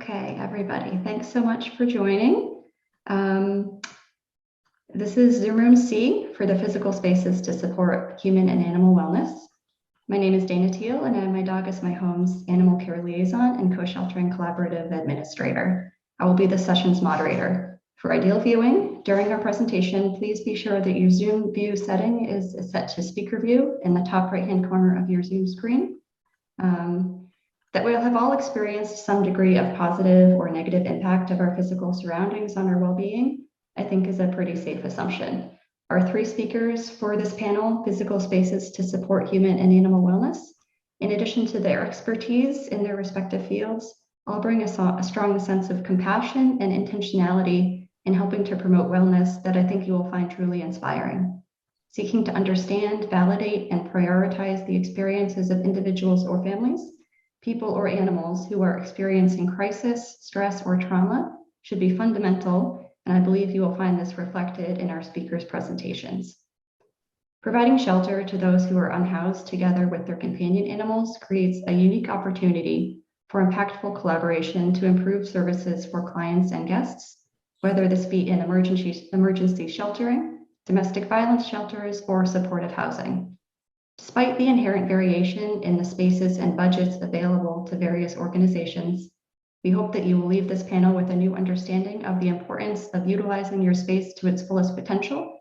Okay, everybody, thanks so much for joining. This is Zoom Room C for the physical spaces to support human and animal wellness. My name is Dana Teal, and My Dog is My Home's animal care liaison and co-sheltering collaborative administrator. I will be the session's moderator. For ideal viewing, during our presentation, please be sure that your Zoom view setting is set to speaker view in the top right-hand corner of your Zoom screen. That we'll have all experienced some degree of positive or negative impact of our physical surroundings on our well-being, I think is a pretty safe assumption. Our three speakers for this panel, Physical Spaces to Support Human and Animal Wellness, in addition to their expertise in their respective fields, all bring a strong sense of compassion and intentionality in helping to promote wellness that I think you will find truly inspiring. Seeking to understand, validate, and prioritize the experiences of individuals or families, people or animals who are experiencing crisis, stress, or trauma should be fundamental, and I believe you will find this reflected in our speakers' presentations. Providing shelter to those who are unhoused together with their companion animals creates a unique opportunity for impactful collaboration to improve services for clients and guests, whether this be in emergency sheltering, domestic violence shelters, or supportive housing. Despite the inherent variation in the spaces and budgets available to various organizations, we hope that you will leave this panel with a new understanding of the importance of utilizing your space to its fullest potential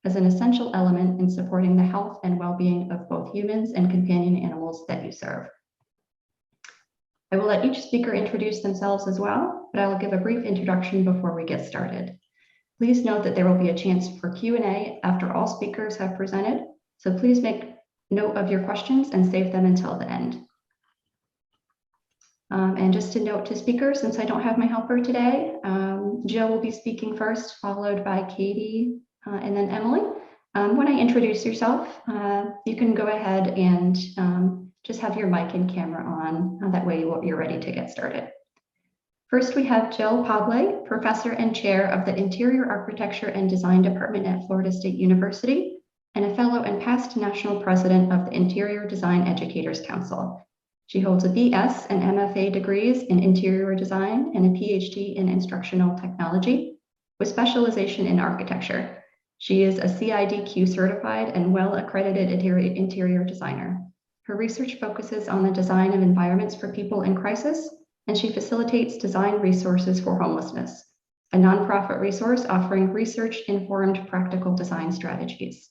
as an essential element in supporting the health and well-being of both humans and companion animals that you serve. I will let each speaker introduce themselves as well, but I will give a brief introduction before we get started. Please note that there will be a chance for Q&A after all speakers have presented, so please make note of your questions and save them until the end. And just a note to speakers, since I don't have my helper today, Jill will be speaking first, followed by Katie, and then Emily. When I introduce yourself, you can go ahead and just have your mic and camera on. That way you're ready to get started. First, we have Jill PABLE, Professor and Chair of the Interior Architecture and Design Department at Florida State University, and a fellow and past national president of the Interior Design Educators Council. She holds a BS and MFA degrees in interior design and a PhD in instructional technology with specialization in architecture. She is a CIDQ certified and well-accredited interior designer. Her research focuses on the design of environments for people in crisis, and she facilitates design resources for homelessness, a nonprofit resource offering research-informed practical design strategies.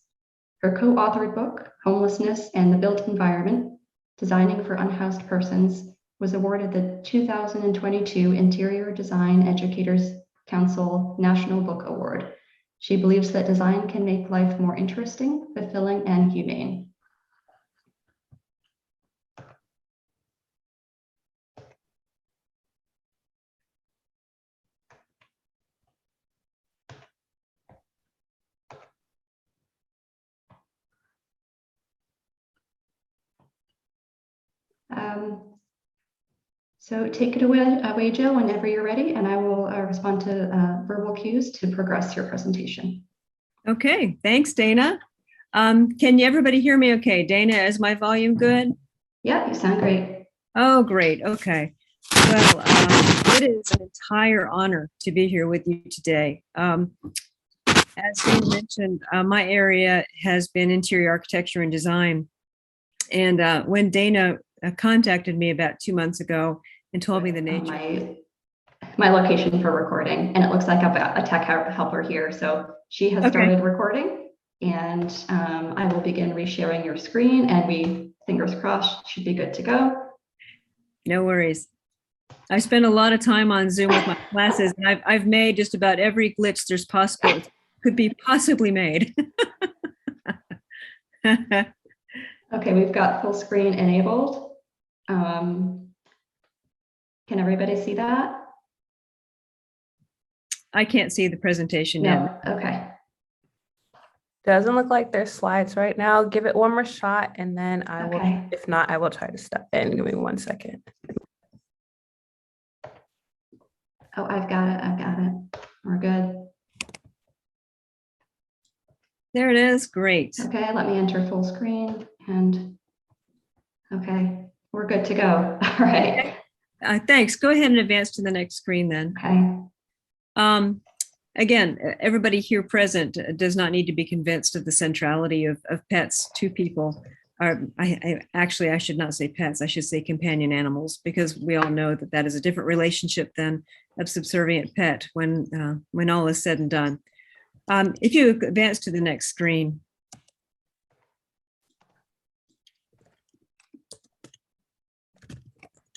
Her co-authored book, Homelessness and the Built Environment, Designing for Unhoused Persons, was awarded the 2022 Interior Design Educators Council National Book Award. She believes that design can make life more interesting, fulfilling, and humane. So take it away, Jill, whenever you're ready, and I will respond to verbal cues to progress your presentation. Okay, thanks, Dana. Can everybody hear me okay? Dana, is my volume good? Yeah, you sound great. Oh, great. Okay. Well, it is an entire honor to be here with you today. As Dana mentioned, my area has been interior architecture and design. And when Dana contacted me about 2 months ago and told me the nature. My location for recording, and it looks like I've got a tech helper here. So she has started recording, and I will begin resharing your screen, and we, fingers crossed, should be good to go. No worries. I spent a lot of time on Zoom with my classes, and I've made just about every glitch there's could be possibly made. Okay, we've got full screen enabled. Can everybody see that? I can't see the presentation yet. Okay. Doesn't look like there's slides right now. Give it one more shot and then I will, if not, I will try to step in. Give me 1 second. Oh, I've got it. We're good. There it is. Great. Okay, let me enter full screen and okay, we're good to go. All right. Thanks. Go ahead and advance to the next screen then. Okay. Again, everybody here present does not need to be convinced of the centrality of pets to people. Actually, I should not say pets, I should say companion animals, because we all know that that is a different relationship than a subservient pet when all is said and done. If you advance to the next screen.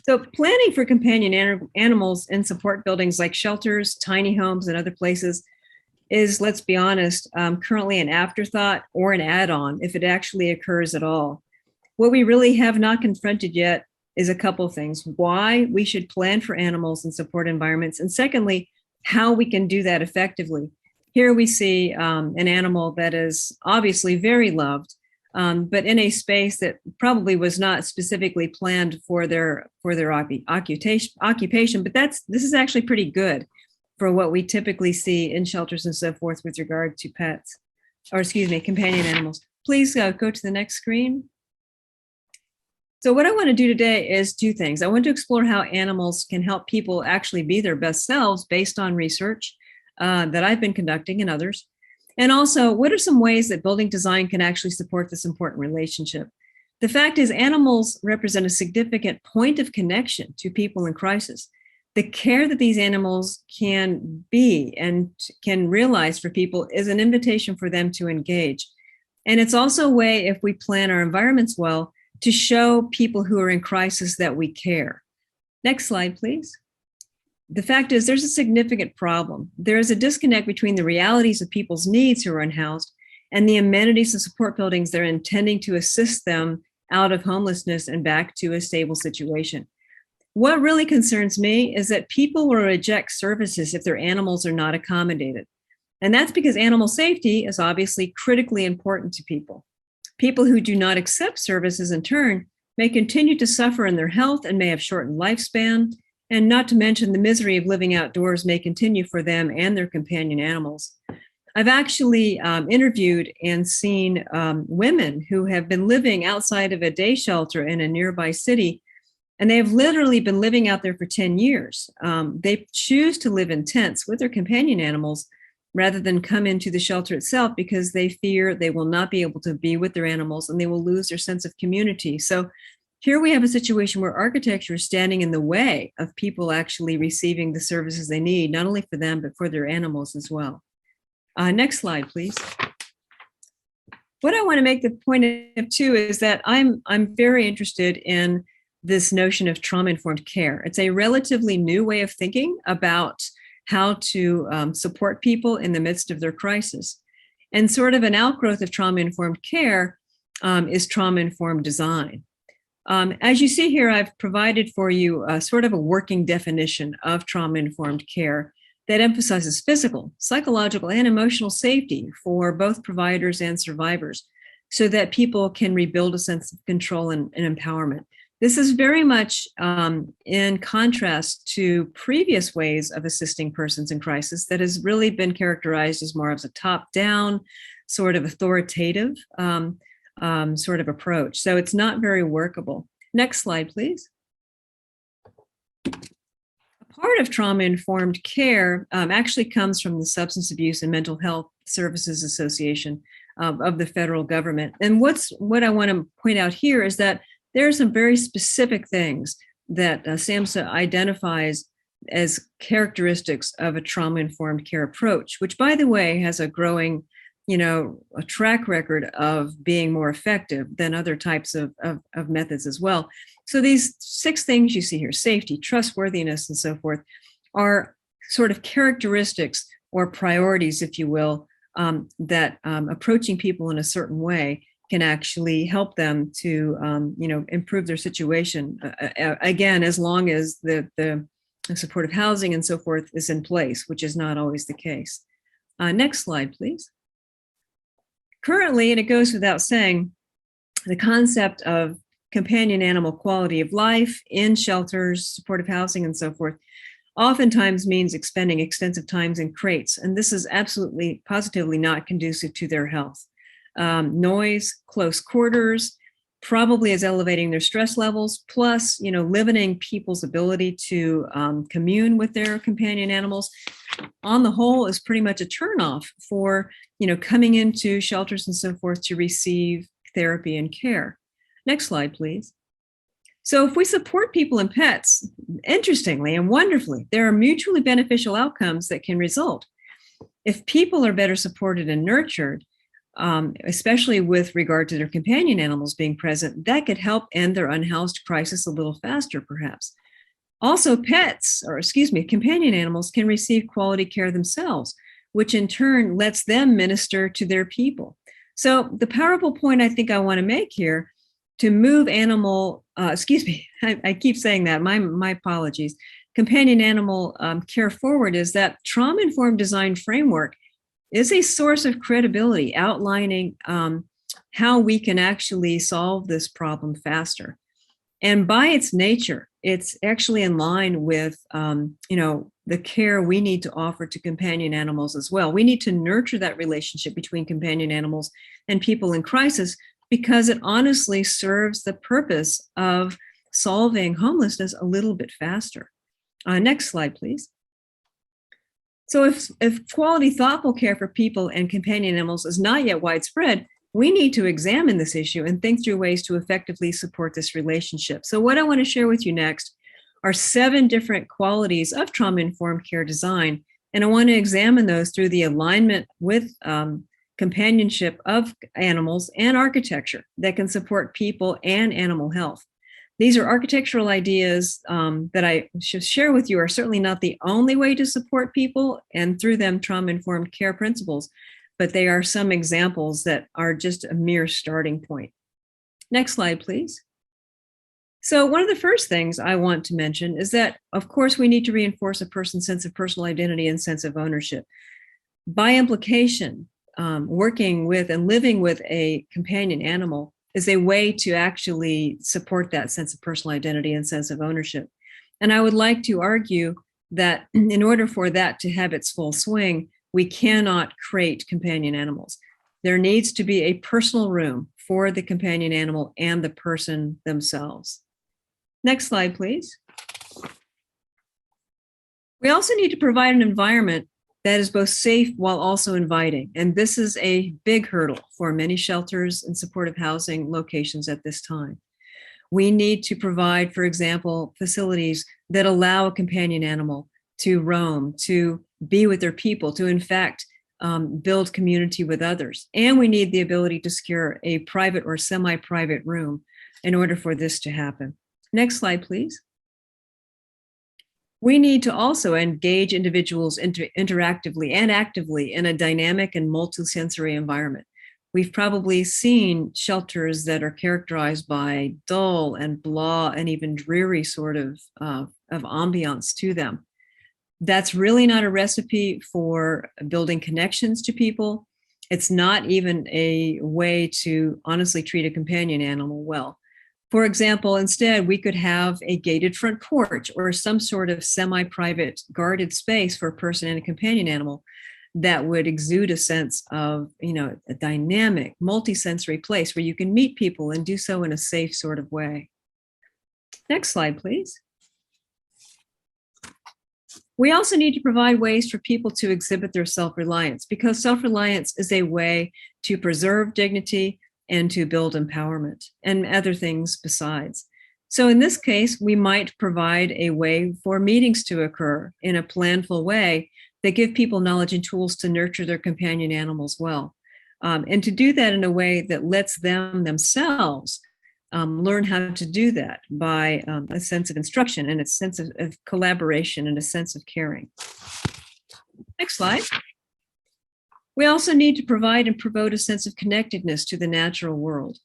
So planning for companion animals in support buildings like shelters, tiny homes, and other places is, let's be honest, currently an afterthought or an add-on if it actually occurs at all. What we really have not confronted yet is a couple of things: why we should plan for animals in support environments, and secondly, how we can do that effectively. Here we see an animal that is obviously very loved, but in a space that probably was not specifically planned for their occupation. But this is actually pretty good for what we typically see in shelters and so forth with regard to pets, or excuse me, companion animals. Please go to the next screen. So what I want to do today is two things. I want to explore how animals can help people actually be their best selves based on research that I've been conducting and others. And also, what are some ways that building design can actually support this important relationship? The fact is, animals represent a significant point of connection to people in crisis. The care that these animals can be and can realize for people is an invitation for them to engage. And it's also a way, if we plan our environments well, to show people who are in crisis that we care. Next slide, please. The fact is, there's a significant problem. There is a disconnect between the realities of people's needs who are unhoused and the amenities and support buildings that are intending to assist them out of homelessness and back to a stable situation. What really concerns me is that people will reject services if their animals are not accommodated. And that's because animal safety is obviously critically important to people. People who do not accept services in turn may continue to suffer in their health and may have shortened lifespan, and not to mention the misery of living outdoors may continue for them and their companion animals. I've actually interviewed and seen women who have been living outside of a day shelter in a nearby city, and they have literally been living out there for 10 years. They choose to live in tents with their companion animals rather than come into the shelter itself because they fear they will not be able to be with their animals and they will lose their sense of community. So here we have a situation where architecture is standing in the way of people actually receiving the services they need, not only for them, but for their animals as well. Next slide, please. What I want to make the point of too is that I'm very interested in this notion of trauma-informed care. It's a relatively new way of thinking about how to support people in the midst of their crisis. And sort of an outgrowth of trauma-informed care is trauma-informed design. As you see here, I've provided for you sort of a working definition of trauma-informed care that emphasizes physical, psychological, and emotional safety for both providers and survivors so that people can rebuild a sense of control and empowerment. This is very much in contrast to previous ways of assisting persons in crisis that has really been characterized as more of a top-down, sort of authoritative sort of approach. So it's not very workable. Next slide, please. Part of trauma-informed care actually comes from the Substance Abuse and Mental Health Services Association of the federal government. And what I want to point out here is that there are some very specific things that SAMHSA identifies as characteristics of a trauma-informed care approach, which, by the way, has a growing, a track record of being more effective than other types of methods as well. So these 6 things you see here, safety, trustworthiness, and so forth, are sort of characteristics or priorities, if you will, that approaching people in a certain way can actually help them to, improve their situation. Again, as long as the supportive housing and so forth is in place, which is not always the case. Next slide, please. Currently, and it goes without saying, the concept of companion animal quality of life in shelters, supportive housing, and so forth, oftentimes means expending extensive times in crates. And this is absolutely, positively not conducive to their health. Noise, close quarters, probably is elevating their stress levels, plus, limiting people's ability to commune with their companion animals. On the whole, is pretty much a turnoff for, coming into shelters and so forth to receive therapy and care. Next slide, please. So if we support people and pets, interestingly and wonderfully, there are mutually beneficial outcomes that can result. If people are better supported and nurtured, especially with regard to their companion animals being present, that could help end their unhoused crisis a little faster, perhaps. Also, companion animals can receive quality care themselves, which in turn lets them minister to their people. So the powerful point I think I want to make here, to move I keep saying that, my apologies, companion animal care forward, is that trauma-informed design framework is a source of credibility, outlining how we can actually solve this problem faster. And by its nature, it's actually in line with, the care we need to offer to companion animals as well. We need to nurture that relationship between companion animals and people in crisis, because it honestly serves the purpose of solving homelessness a little bit faster. Next slide, please. So if quality, thoughtful care for people and companion animals is not yet widespread, we need to examine this issue and think through ways to effectively support this relationship. So what I want to share with you next are 7 different qualities of trauma-informed care design, and I want to examine those through the alignment with companionship of animals and architecture that can support people and animal health. These are architectural ideas that I should share with you are certainly not the only way to support people and through them trauma-informed care principles, but they are some examples that are just a mere starting point. Next slide, please. So one of the first things I want to mention is that, of course, we need to reinforce a person's sense of personal identity and sense of ownership. By implication, working with and living with a companion animal is a way to actually support that sense of personal identity and sense of ownership. And I would like to argue that in order for that to have its full swing, we cannot crate companion animals. There needs to be a personal room for the companion animal and the person themselves. Next slide, please. We also need to provide an environment that is both safe while also inviting. And this is a big hurdle for many shelters and supportive housing locations at this time. We need to provide, for example, facilities that allow a companion animal to roam, to be with their people, to in fact build community with others. And we need the ability to secure a private or semi-private room in order for this to happen. Next slide, please. We need to also engage individuals interactively and actively in a dynamic and multisensory environment. We've probably seen shelters that are characterized by dull and blah and even dreary sort of ambiance to them. That's really not a recipe for building connections to people. It's not even a way to honestly treat a companion animal well. For example, instead, we could have a gated front porch or some sort of semi-private guarded space for a person and a companion animal that would exude a sense of, a dynamic, multisensory place where you can meet people and do so in a safe sort of way. Next slide, please. We also need to provide ways for people to exhibit their self-reliance, because self-reliance is a way to preserve dignity and to build empowerment and other things besides. So in this case, we might provide a way for meetings to occur in a planful way that give people knowledge and tools to nurture their companion animals well. And to do that in a way that lets them themselves learn how to do that by a sense of instruction and a sense of collaboration and a sense of caring. Next slide. We also need to provide and promote a sense of connectedness to the natural world.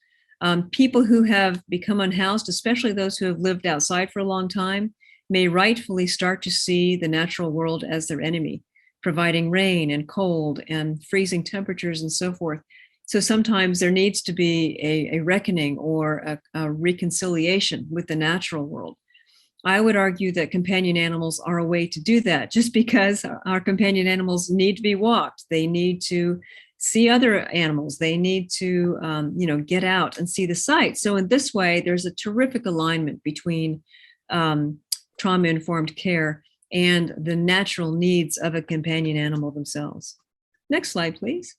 People who have become unhoused, especially those who have lived outside for a long time, may rightfully start to see the natural world as their enemy, providing rain and cold and freezing temperatures and so forth. So sometimes there needs to be a reckoning or a reconciliation with the natural world. I would argue that companion animals are a way to do that, just because our companion animals need to be walked. They need to see other animals. They need to, get out and see the sights. So in this way, there's a terrific alignment between trauma-informed care and the natural needs of a companion animal themselves. Next slide, please.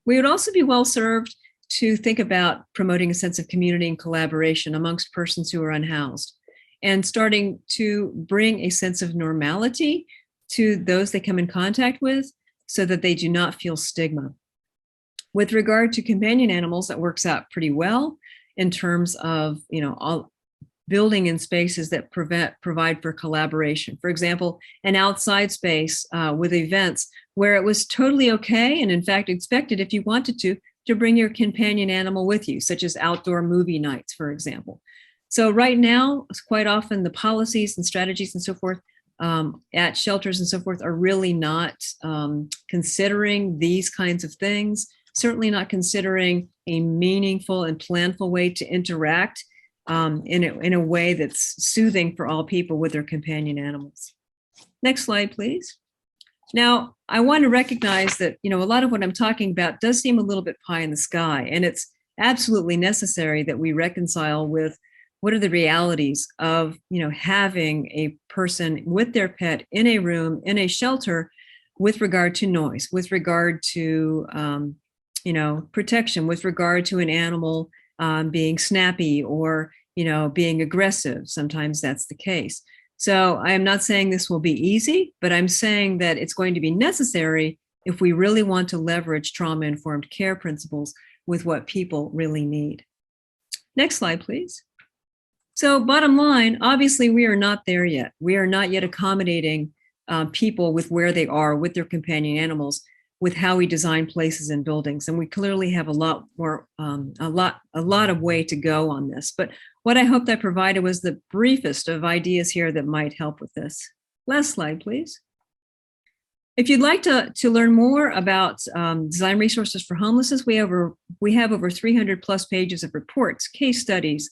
We would also be well served to think about promoting a sense of community and collaboration amongst persons who are unhoused, and starting to bring a sense of normality to those they come in contact with so that they do not feel stigma. With regard to companion animals, that works out pretty well in terms of, all building in spaces that provide for collaboration. For example, an outside space with events where it was totally okay and in fact expected, if you wanted to bring your companion animal with you, such as outdoor movie nights, for example. So right now, quite often the policies and strategies and so forth at shelters and so forth are really not considering these kinds of things, certainly not considering a meaningful and planful way to interact in a way that's soothing for all people with their companion animals. Next slide, please. Now, I want to recognize that, a lot of what I'm talking about does seem a little bit pie in the sky, and it's absolutely necessary that we reconcile with what are the realities of, having a person with their pet in a room, in a shelter, with regard to noise, with regard to, protection, with regard to an animal being snappy or, being aggressive. Sometimes that's the case. So I am not saying this will be easy, but I'm saying that it's going to be necessary if we really want to leverage trauma-informed care principles with what people really need. Next slide, please. So bottom line, obviously we are not there yet. We are not yet accommodating people with where they are with their companion animals, with how we design places and buildings. And we clearly have a lot of way to go on this. But what I hope that provided was the briefest of ideas here that might help with this. Last slide, please. If you'd like to learn more about design resources for homelessness, we have over 300 plus pages of reports, case studies,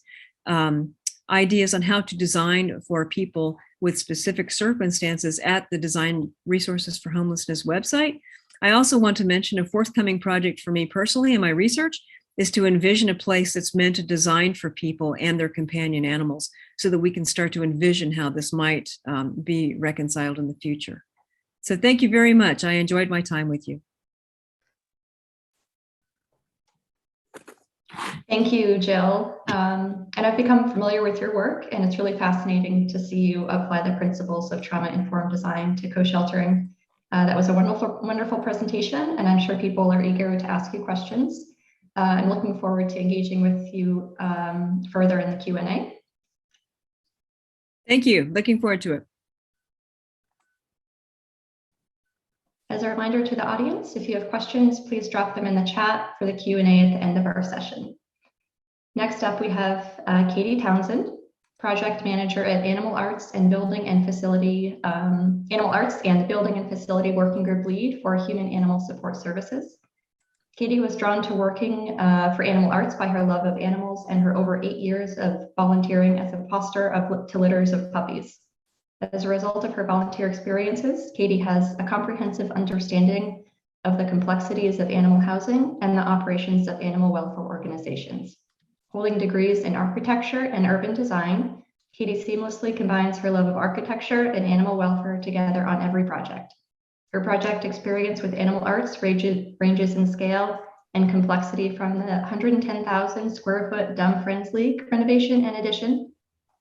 ideas on how to design for people with specific circumstances at the Design Resources for Homelessness website. I also want to mention a forthcoming project for me personally in my research is to envision a place that's meant to design for people and their companion animals so that we can start to envision how this might be reconciled in the future. So thank you very much. I enjoyed my time with you. Thank you, Jill. And I've become familiar with your work, and it's really fascinating to see you apply the principles of trauma-informed design to co-sheltering. That was a wonderful presentation, and I'm sure people are eager to ask you questions. I'm looking forward to engaging with you further in the Q&A. Thank you. Looking forward to it. As a reminder to the audience, if you have questions, please drop them in the chat for the Q&A at the end of our session. Next up, we have Katie Townsend, Project Manager at Animal Arts and Building and Facility Working Group Lead for Human Animal Support Services. Katie was drawn to working for Animal Arts by her love of animals and her over 8 years of volunteering as a foster to litters of puppies. As a result of her volunteer experiences, Katie has a comprehensive understanding of the complexities of animal housing and the operations of animal welfare organizations. Holding degrees in architecture and urban design, Katie seamlessly combines her love of architecture and animal welfare together on every project. Her project experience with Animal Arts ranges in scale and complexity from the 110,000 square foot Dumb Friends League renovation and addition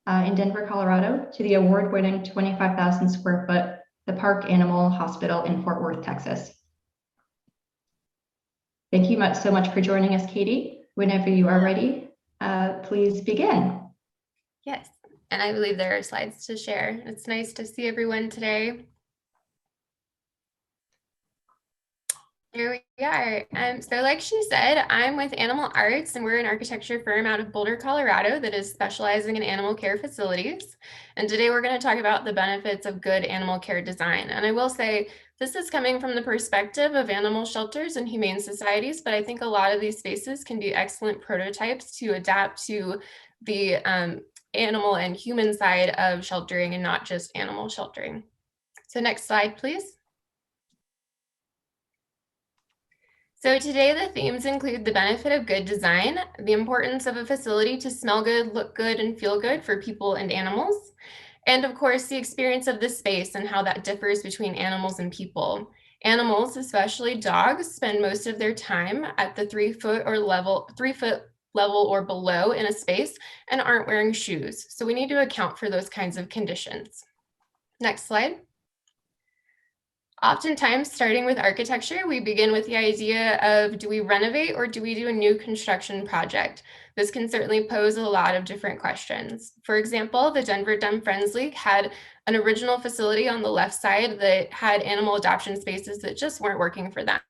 in Denver, Colorado, to the award-winning 25,000 square foot The Park Animal Hospital in Fort Worth, Texas. Thank you so much for joining us, Katie. Whenever you are ready, please begin. Yes, and I believe there are slides to share. It's nice to see everyone today. Here we are. So like she said, I'm with Animal Arts, and we're an architecture firm out of Boulder, Colorado that is specializing in animal care facilities. And today we're going to talk about the benefits of good animal care design. And I will say this is coming from the perspective of animal shelters and humane societies, but I think a lot of these spaces can be excellent prototypes to adapt to the animal and human side of sheltering and not just animal sheltering. So next slide, please. So today the themes include the benefit of good design, the importance of a facility to smell good, look good, and feel good for people and animals, and of course the experience of the space and how that differs between animals and people. Animals, especially dogs, spend most of their time at the 3-foot level or below in a space and aren't wearing shoes. So we need to account for those kinds of conditions. Next slide. Oftentimes, starting with architecture, we begin with the idea of, do we renovate or do we do a new construction project? This can certainly pose a lot of different questions. For example, the Denver Dumb Friends League had an original facility on the left side that had animal adoption spaces that just weren't working for them.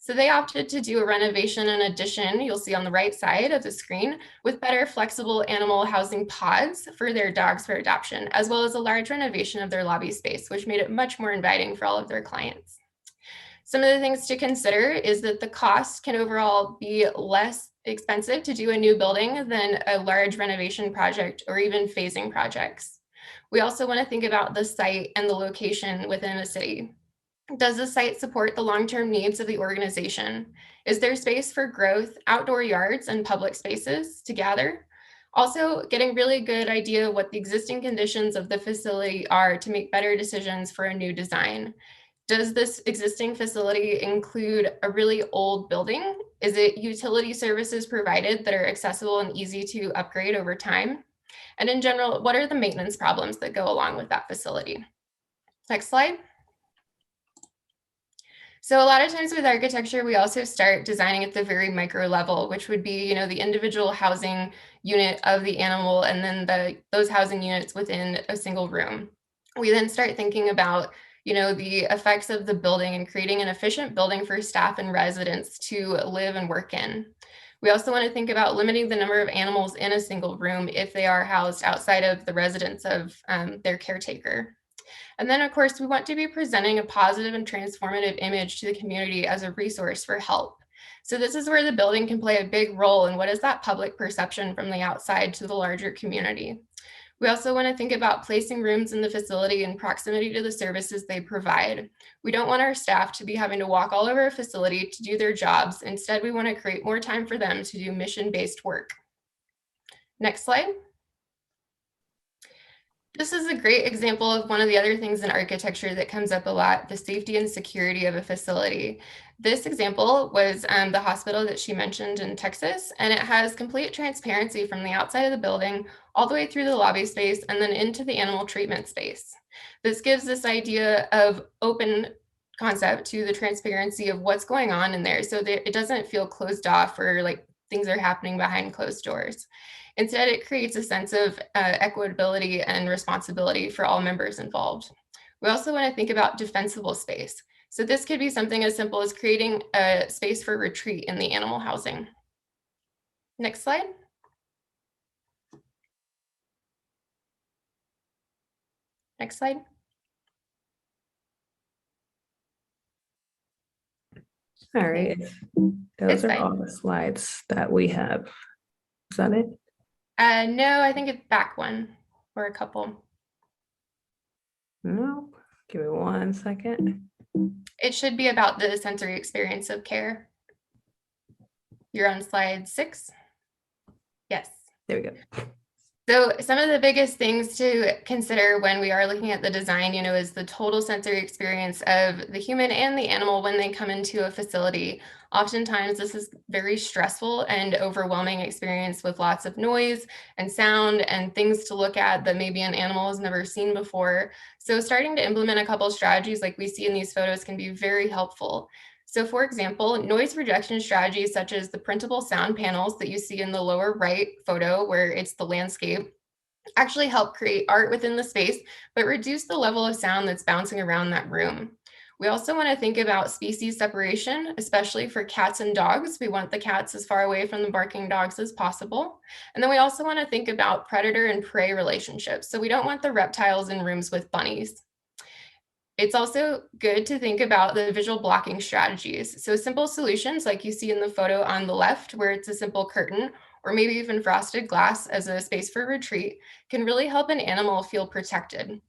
So they opted to do a renovation and addition, you'll see on the right side of the screen, with better flexible animal housing pods for their dogs for adoption, as well as a large renovation of their lobby space, which made it much more inviting for all of their clients. Some of the things to consider is that the cost can overall be less expensive to do a new building than a large renovation project or even phasing projects. We also want to think about the site and the location within a city. Does the site support the long-term needs of the organization? Is there space for growth, outdoor yards, and public spaces to gather? Also, getting really good idea what the existing conditions of the facility are to make better decisions for a new design. Does this existing facility include a really old building? Is it utility services provided that are accessible and easy to upgrade over time? And in general, what are the maintenance problems that go along with that facility? Next slide. So a lot of times with architecture, we also start designing at the very micro level, which would be, the individual housing unit of the animal and then those housing units within a single room. We then start thinking about, the effects of the building and creating an efficient building for staff and residents to live and work in. We also want to think about limiting the number of animals in a single room if they are housed outside of the residence of their caretaker. And then, of course, we want to be presenting a positive and transformative image to the community as a resource for help. So this is where the building can play a big role in what is that public perception from the outside to the larger community. We also want to think about placing rooms in the facility in proximity to the services they provide. We don't want our staff to be having to walk all over a facility to do their jobs. Instead, we want to create more time for them to do mission-based work. Next slide. This is a great example of one of the other things in architecture that comes up a lot, the safety and security of a facility. This example was the hospital that she mentioned in Texas, and it has complete transparency from the outside of the building all the way through the lobby space and then into the animal treatment space. This gives this idea of open concept to the transparency of what's going on in there, so that it doesn't feel closed off or like things are happening behind closed doors. Instead, it creates a sense of equitability and responsibility for all members involved. We also want to think about defensible space. So this could be something as simple as creating a space for retreat in the animal housing. Next slide. Next slide. All right. Those are all the slides that we have. Is that it? No, I think it's back one or a couple. Nope. Give me 1 second. It should be about the sensory experience of care. You're on slide 6. Yes. There we go. So some of the biggest things to consider when we are looking at the design, is the total sensory experience of the human and the animal when they come into a facility. Oftentimes, this is very stressful and overwhelming experience with lots of noise and sound and things to look at that maybe an animal has never seen before. So starting to implement a couple of strategies like we see in these photos can be very helpful. So for example, noise reduction strategies such as the printable sound panels that you see in the lower right photo where it's the landscape actually help create art within the space, but reduce the level of sound that's bouncing around that room. We also want to think about species separation, especially for cats and dogs. We want the cats as far away from the barking dogs as possible. And then we also want to think about predator and prey relationships. So we don't want the reptiles in rooms with bunnies. It's also good to think about the visual blocking strategies. So simple solutions like you see in the photo on the left, where it's a simple curtain or maybe even frosted glass as a space for retreat can really help an animal feel protected.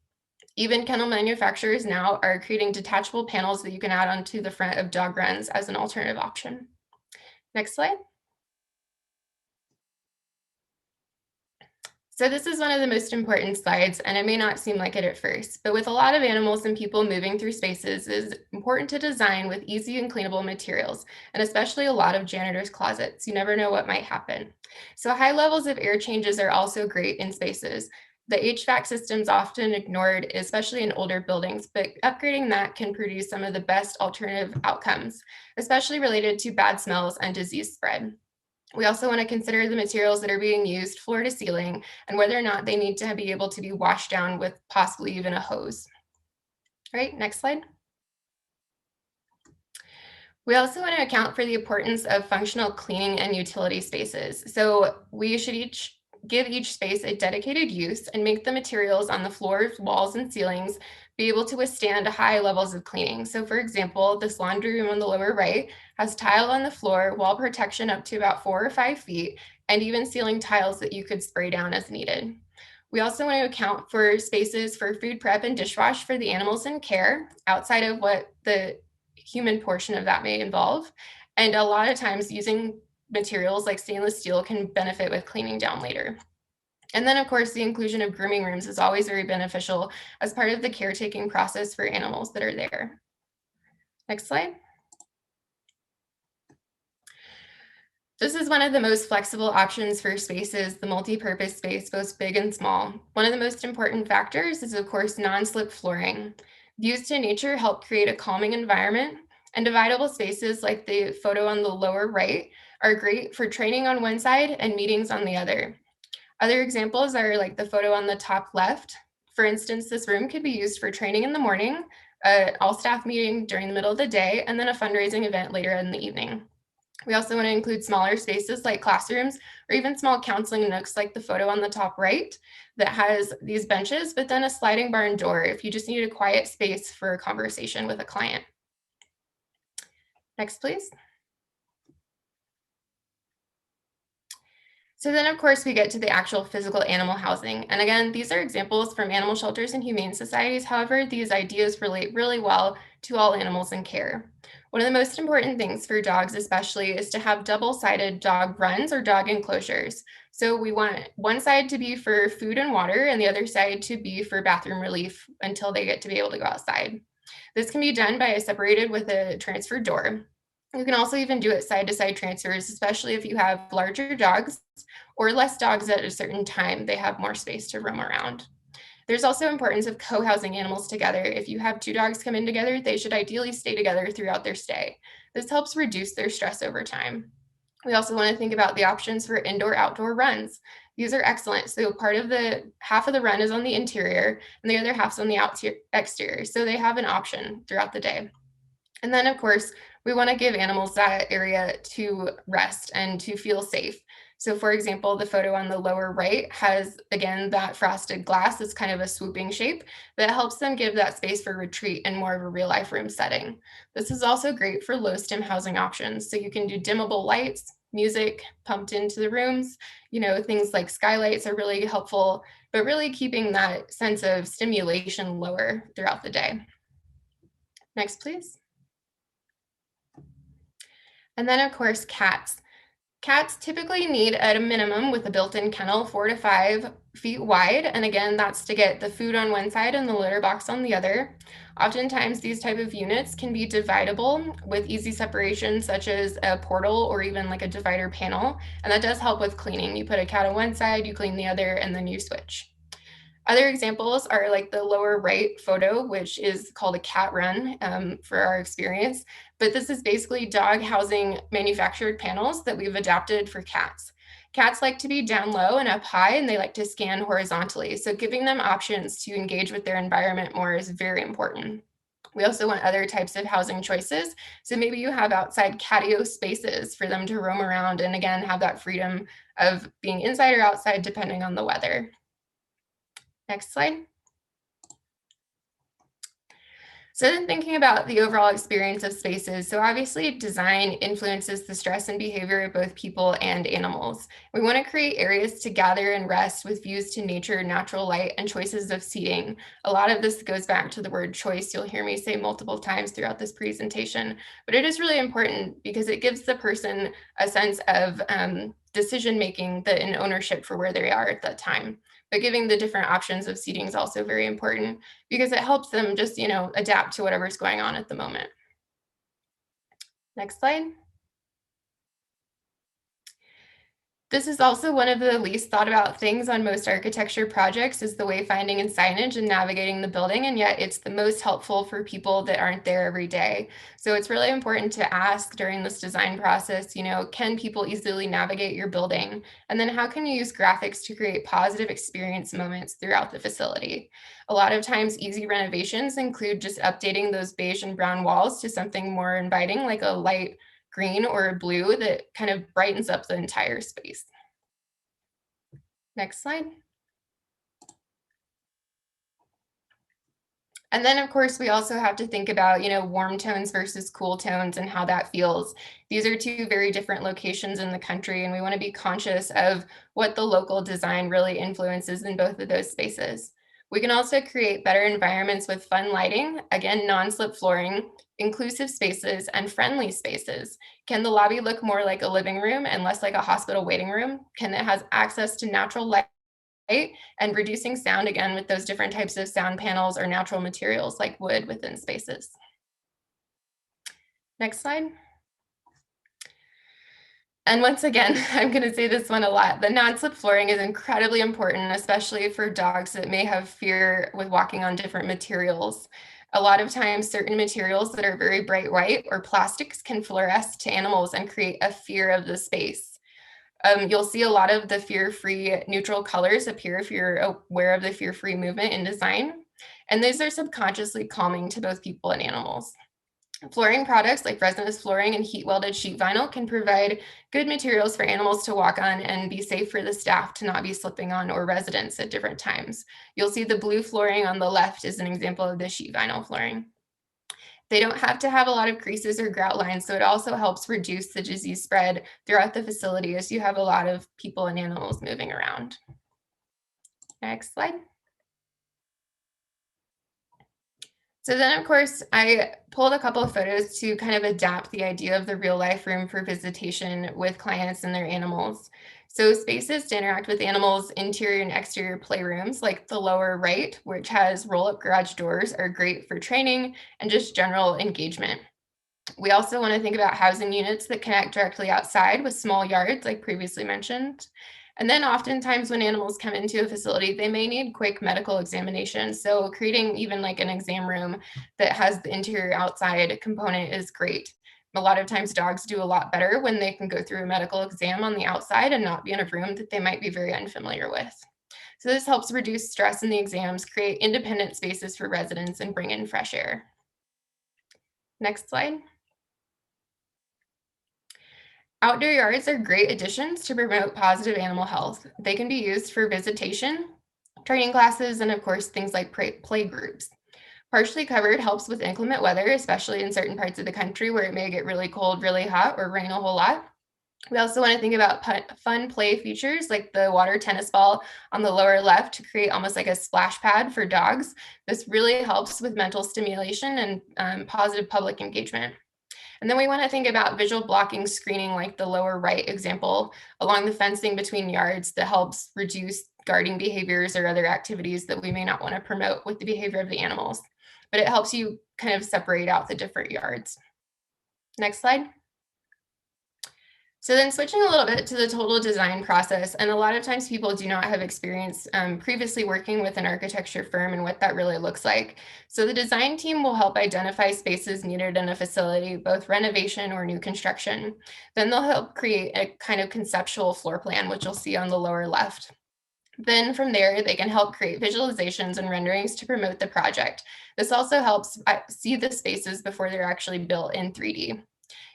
Even kennel manufacturers now are creating detachable panels that you can add onto the front of dog runs as an alternative option. Next slide. So this is one of the most important slides, and it may not seem like it at first, but with a lot of animals and people moving through spaces, it's important to design with easy and cleanable materials, and especially a lot of janitors' closets. You never know what might happen. So high levels of air changes are also great in spaces. The HVAC system's often ignored, especially in older buildings, but upgrading that can produce some of the best alternative outcomes, especially related to bad smells and disease spread. We also want to consider the materials that are being used floor to ceiling and whether or not they need to be able to be washed down with possibly even a hose. All right, next slide. We also want to account for the importance of functional cleaning and utility spaces. So we should give each space a dedicated use and make the materials on the floors, walls, and ceilings be able to withstand high levels of cleaning. So for example, this laundry room on the lower right has tile on the floor, wall protection up to about 4 or 5 feet, and even ceiling tiles that you could spray down as needed. We also want to account for spaces for food prep and dishwash for the animals in care outside of what the human portion of that may involve. And a lot of times using materials like stainless steel can benefit with cleaning down later. And then, of course, the inclusion of grooming rooms is always very beneficial as part of the caretaking process for animals that are there. Next slide. This is one of the most flexible options for spaces, the multi-purpose space, both big and small. One of the most important factors is, of course, non-slip flooring. Views to nature help create a calming environment, and dividable spaces like the photo on the lower right are great for training on one side and meetings on the other. Other examples are like the photo on the top left. For instance, this room could be used for training in the morning, an all-staff meeting during the middle of the day, and then a fundraising event later in the evening. We also want to include smaller spaces like classrooms or even small counseling nooks like the photo on the top right that has these benches, but then a sliding barn door if you just need a quiet space for a conversation with a client. Next, please. So then, of course, we get to the actual physical animal housing. And again, these are examples from animal shelters and humane societies. However, these ideas relate really well to all animals in care. One of the most important things for dogs especially is to have double-sided dog runs or dog enclosures. So we want one side to be for food and water and the other side to be for bathroom relief until they get to be able to go outside. This can be done by separated with a transfer door. You can also even do it side-to-side transfers, especially if you have larger dogs or less dogs at a certain time. They have more space to roam around. There's also importance of co-housing animals together. If you have 2 dogs come in together, they should ideally stay together throughout their stay. This helps reduce their stress over time. We also want to think about the options for indoor-outdoor runs. These are excellent. So part of the half of the run is on the interior and the other half's on the exterior. So they have an option throughout the day. And then, of course, we want to give animals that area to rest and to feel safe. So for example, the photo on the lower right has, again, that frosted glass. It's kind of a swooping shape that helps them give that space for retreat in more of a real life room setting. This is also great for low stim housing options. So you can do dimmable lights, music pumped into the rooms, things like skylights are really helpful, but really keeping that sense of stimulation lower throughout the day. Next, please. And then, of course, cats. Cats typically need at a minimum with a built-in kennel 4 to 5 feet wide. And again, that's to get the food on one side and the litter box on the other. Oftentimes, these type of units can be dividable with easy separation, such as a portal or even like a divider panel. And that does help with cleaning. You put a cat on one side, you clean the other, and then you switch. Other examples are like the lower right photo, which is called a cat run for our experience. But this is basically dog housing manufactured panels that we've adapted for cats. Cats like to be down low and up high, and they like to scan horizontally. So giving them options to engage with their environment more is very important. We also want other types of housing choices. So maybe you have outside catio spaces for them to roam around and again, have that freedom of being inside or outside depending on the weather. Next slide. So then thinking about the overall experience of spaces, so obviously design influences the stress and behavior of both people and animals. We want to create areas to gather and rest with views to nature, natural light, and choices of seating. A lot of this goes back to the word choice. You'll hear me say multiple times throughout this presentation, but it is really important because it gives the person a sense of decision-making and ownership for where they are at that time. But giving the different options of seating is also very important because it helps them just, adapt to whatever's going on at the moment. Next slide. This is also one of the least thought about things on most architecture projects is the wayfinding and signage and navigating the building, and yet it's the most helpful for people that aren't there every day. So it's really important to ask during this design process, can people easily navigate your building? And then how can you use graphics to create positive experience moments throughout the facility? A lot of times easy renovations include just updating those beige and brown walls to something more inviting, like a light green or a blue that kind of brightens up the entire space. Next slide. And then, of course, we also have to think about, warm tones versus cool tones and how that feels. These are two very different locations in the country, and we want to be conscious of what the local design really influences in both of those spaces. We can also create better environments with fun lighting, again, non-slip flooring, inclusive spaces, and friendly spaces. Can the lobby look more like a living room and less like a hospital waiting room? Can it have access to natural light and reducing sound, again, with those different types of sound panels or natural materials like wood within spaces? Next slide. And once again, I'm going to say this one a lot. The non-slip flooring is incredibly important, especially for dogs that may have fear with walking on different materials. A lot of times, certain materials that are very bright white or plastics can fluoresce to animals and create a fear of the space. You'll see a lot of the fear-free neutral colors appear if you're aware of the fear-free movement in design. And these are subconsciously calming to both people and animals. Flooring products like resinous flooring and heat welded sheet vinyl can provide good materials for animals to walk on and be safe for the staff to not be slipping on or residents at different times. You'll see the blue flooring on the left is an example of the sheet vinyl flooring. They don't have to have a lot of creases or grout lines, so it also helps reduce the disease spread throughout the facility as you have a lot of people and animals moving around. Next slide. So then, of course, I pulled a couple of photos to kind of adapt the idea of the real life room for visitation with clients and their animals. So spaces to interact with animals, interior and exterior playrooms, like the lower right, which has roll-up garage doors, are great for training and just general engagement. We also want to think about housing units that connect directly outside with small yards, like previously mentioned. And then oftentimes when animals come into a facility, they may need quick medical examination. So creating even like an exam room that has the interior outside component is great. A lot of times dogs do a lot better when they can go through a medical exam on the outside and not be in a room that they might be very unfamiliar with. So this helps reduce stress in the exams, create independent spaces for residents, and bring in fresh air. Next slide. Outdoor yards are great additions to promote positive animal health. They can be used for visitation, training classes, and of course, things like play groups. Partially covered helps with inclement weather, especially in certain parts of the country where it may get really cold, really hot, or rain a whole lot. We also want to think about fun play features like the water tennis ball on the lower left to create almost like a splash pad for dogs. This really helps with mental stimulation and positive public engagement. And then we want to think about visual blocking screening like the lower right example along the fencing between yards that helps reduce guarding behaviors or other activities that we may not want to promote with the behavior of the animals. But it helps you kind of separate out the different yards. Next slide. So then switching a little bit to the total design process, and a lot of times people do not have experience previously working with an architecture firm and what that really looks like. So the design team will help identify spaces needed in a facility, both renovation or new construction. Then they'll help create a kind of conceptual floor plan, which you'll see on the lower left. Then from there, they can help create visualizations and renderings to promote the project. This also helps see the spaces before they're actually built in 3D.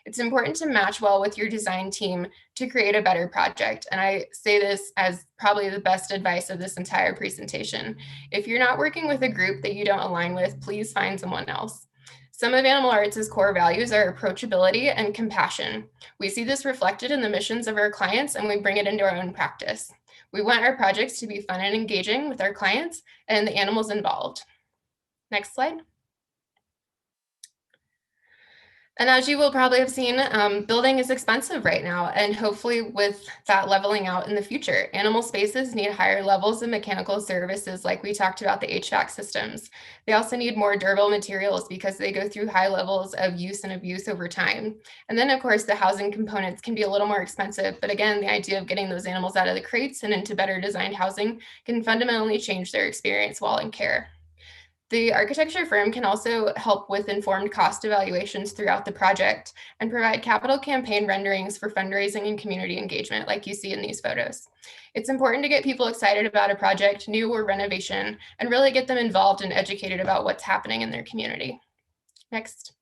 It's important to match well with your design team to create a better project. And I say this as probably the best advice of this entire presentation. If you're not working with a group that you don't align with, please find someone else. Some of Animal Arts' core values are approachability and compassion. We see this reflected in the missions of our clients, and we bring it into our own practice. We want our projects to be fun and engaging with our clients and the animals involved. Next slide. And as you will probably have seen, building is expensive right now, and hopefully with that leveling out in the future. Animal spaces need higher levels of mechanical services like we talked about the HVAC systems. They also need more durable materials because they go through high levels of use and abuse over time. And then of course the housing components can be a little more expensive, but again, the idea of getting those animals out of the crates and into better designed housing can fundamentally change their experience while in care. The architecture firm can also help with informed cost evaluations throughout the project and provide capital campaign renderings for fundraising and community engagement like you see in these photos. It's important to get people excited about a project, new or renovation, and really get them involved and educated about what's happening in their community. Next.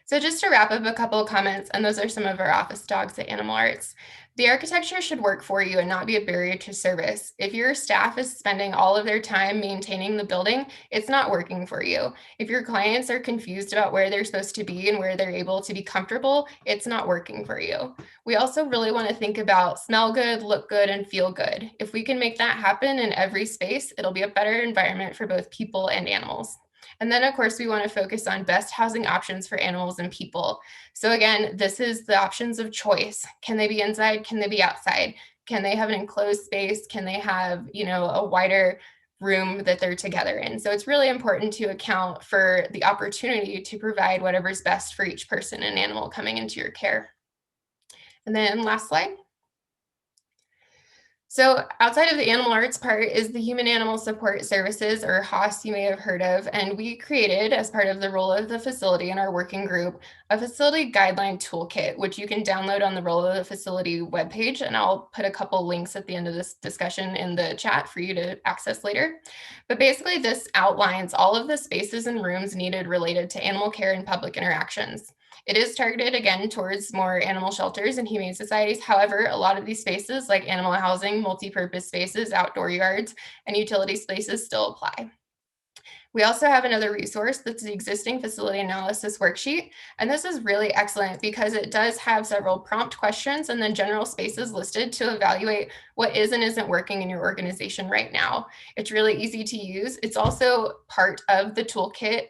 So just to wrap up a couple of comments, and those are some of our office dogs at Animal Arts. The architecture should work for you and not be a barrier to service. If your staff is spending all of their time maintaining the building, it's not working for you. If your clients are confused about where they're supposed to be and where they're able to be comfortable, it's not working for you. We also really want to think about smell good, look good, and feel good. If we can make that happen in every space, it'll be a better environment for both people and animals. And then of course, we want to focus on best housing options for animals and people. So again, this is the options of choice. Can they be inside? Can they be outside? Can they have an enclosed space? Can they have, a wider room that they're together in? So it's really important to account for the opportunity to provide whatever's best for each person and animal coming into your care. And then last slide. So outside of the Animal Arts part is the Human Animal Support Services, or HAS you may have heard of, and we created, as part of the role of the facility in our working group, a facility guideline toolkit, which you can download on the role of the facility webpage, and I'll put a couple links at the end of this discussion in the chat for you to access later. But basically this outlines all of the spaces and rooms needed related to animal care and public interactions. It is targeted, again, towards more animal shelters and humane societies. However, a lot of these spaces, like animal housing, multi-purpose spaces, outdoor yards, and utility spaces still apply. We also have another resource that's the existing facility analysis worksheet. And this is really excellent because it does have several prompt questions and then general spaces listed to evaluate what is and isn't working in your organization right now. It's really easy to use. It's also part of the toolkit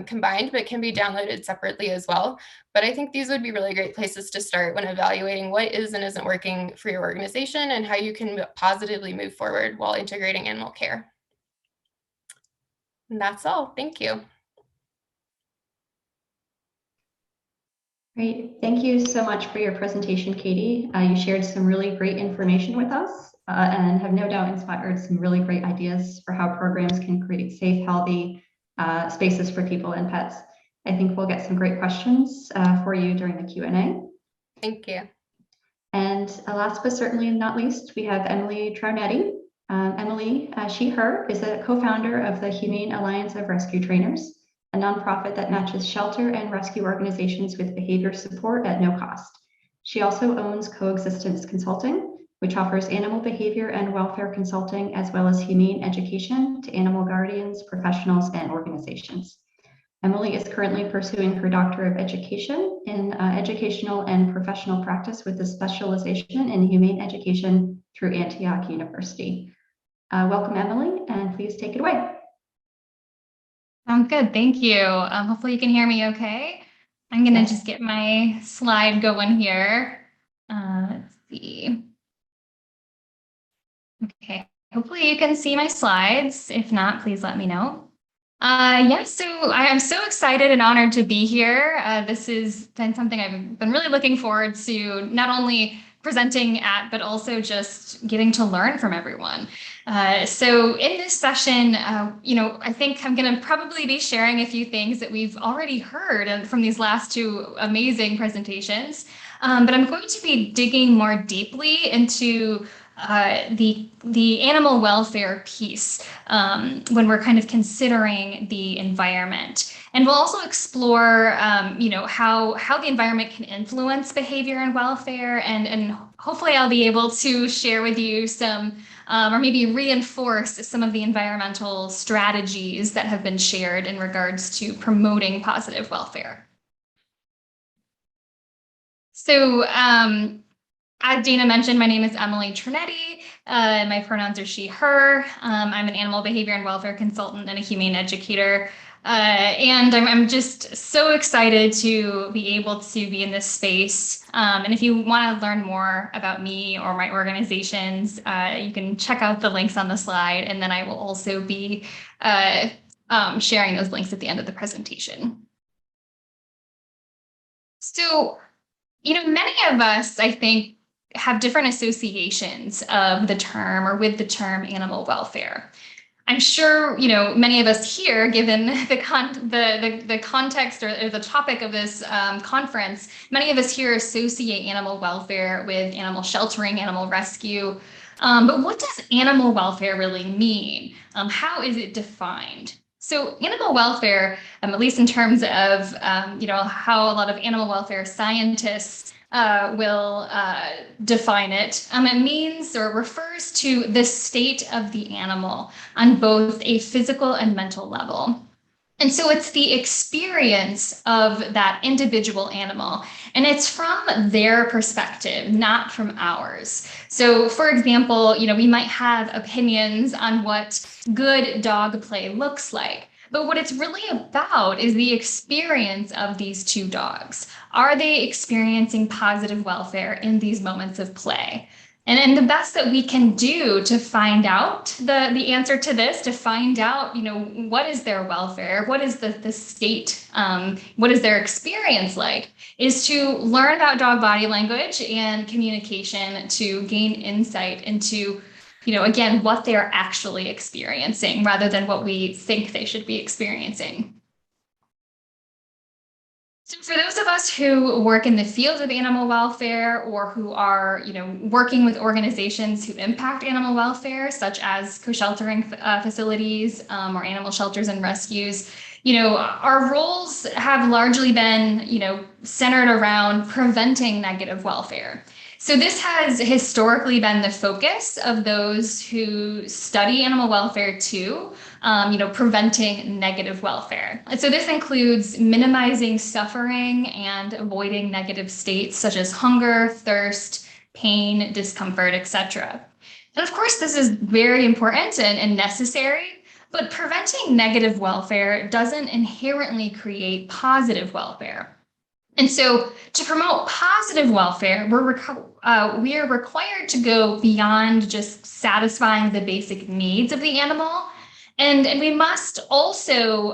combined, but can be downloaded separately as well. But I think these would be really great places to start when evaluating what is and isn't working for your organization and how you can positively move forward while integrating animal care. And that's all. Thank you. Great. Thank you so much for your presentation, Katie. You shared some really great information with us and have no doubt inspired some really great ideas for how programs can create safe, healthy spaces for people and pets. I think we'll get some great questions for you during the Q&A. Thank you. And last but certainly not least, we have Emily Traunetti. Emily, she, her, is a co-founder of the Humane Alliance of Rescue Trainers, a nonprofit that matches shelter and rescue organizations with behavior support at no cost. She also owns Coexistence Consulting, which offers animal behavior and welfare consulting, as well as humane education to animal guardians, professionals, and organizations. Emily is currently pursuing her Doctor of Education in Educational and Professional Practice with a specialization in humane education through Antioch University. Welcome, Emily, and please take it away. Sounds good. Thank you. Hopefully you can hear me okay. I'm going to just get my slide going here. Let's see. Okay. Hopefully you can see my slides. If not, please let me know. Yes, so I am so excited and honored to be here. This has been something I've been really looking forward to, not only presenting at, but also just getting to learn from everyone. So in this session, I think I'm going to probably be sharing a few things that we've already heard from these last two amazing presentations. But I'm going to be digging more deeply into the animal welfare piece when we're kind of considering the environment. And we'll also explore, how the environment can influence behavior and welfare. And hopefully I'll be able to share with you some, or maybe reinforce some of the environmental strategies that have been shared in regards to promoting positive welfare. So, as Dana mentioned, my name is Emily Trinetti. My pronouns are she, her. I'm an animal behavior and welfare consultant and a humane educator. And I'm just so excited to be able to be in this space. And if you want to learn more about me or my organizations, you can check out the links on the slide. And then I will also be sharing those links at the end of the presentation. So, many of us, I think, have different associations of the term or with the term animal welfare. I'm sure, many of us here, given the context or the topic of this conference, many of us here associate animal welfare with animal sheltering, animal rescue. But what does animal welfare really mean? How is it defined? So animal welfare, at least in terms of, how a lot of animal welfare scientists will define it. It means or refers to the state of the animal on both a physical and mental level. And so it's the experience of that individual animal, and it's from their perspective, not from ours. So, for example, we might have opinions on what good dog play looks like. But what it's really about is the experience of these two dogs. Are they experiencing positive welfare in these moments of play? And the best that we can do to find out the answer to this, to find out, what is their welfare, what is the state, what is their experience like, is to learn about dog body language and communication to gain insight into, again, what they're actually experiencing rather than what we think they should be experiencing. So for those of us who work in the field of animal welfare or who are, working with organizations who impact animal welfare, such as co-sheltering facilities or animal shelters and rescues, our roles have largely been, centered around preventing negative welfare. So this has historically been the focus of those who study animal welfare too, preventing negative welfare. And so this includes minimizing suffering and avoiding negative states such as hunger, thirst, pain, discomfort, etc. And of course, this is very important and necessary, but preventing negative welfare doesn't inherently create positive welfare. And so to promote positive welfare, we are required to go beyond just satisfying the basic needs of the animal. And we must also,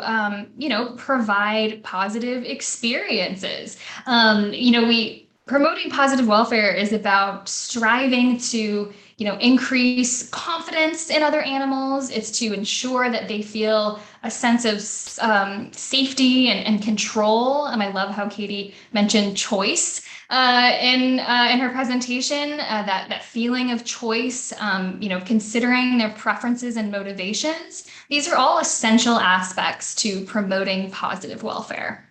provide positive experiences. Promoting positive welfare is about striving to, increase confidence in other animals. It's to ensure that they feel a sense of safety and control. I love how Katie mentioned choice in her presentation. That feeling of choice, considering their preferences and motivations. These are all essential aspects to promoting positive welfare.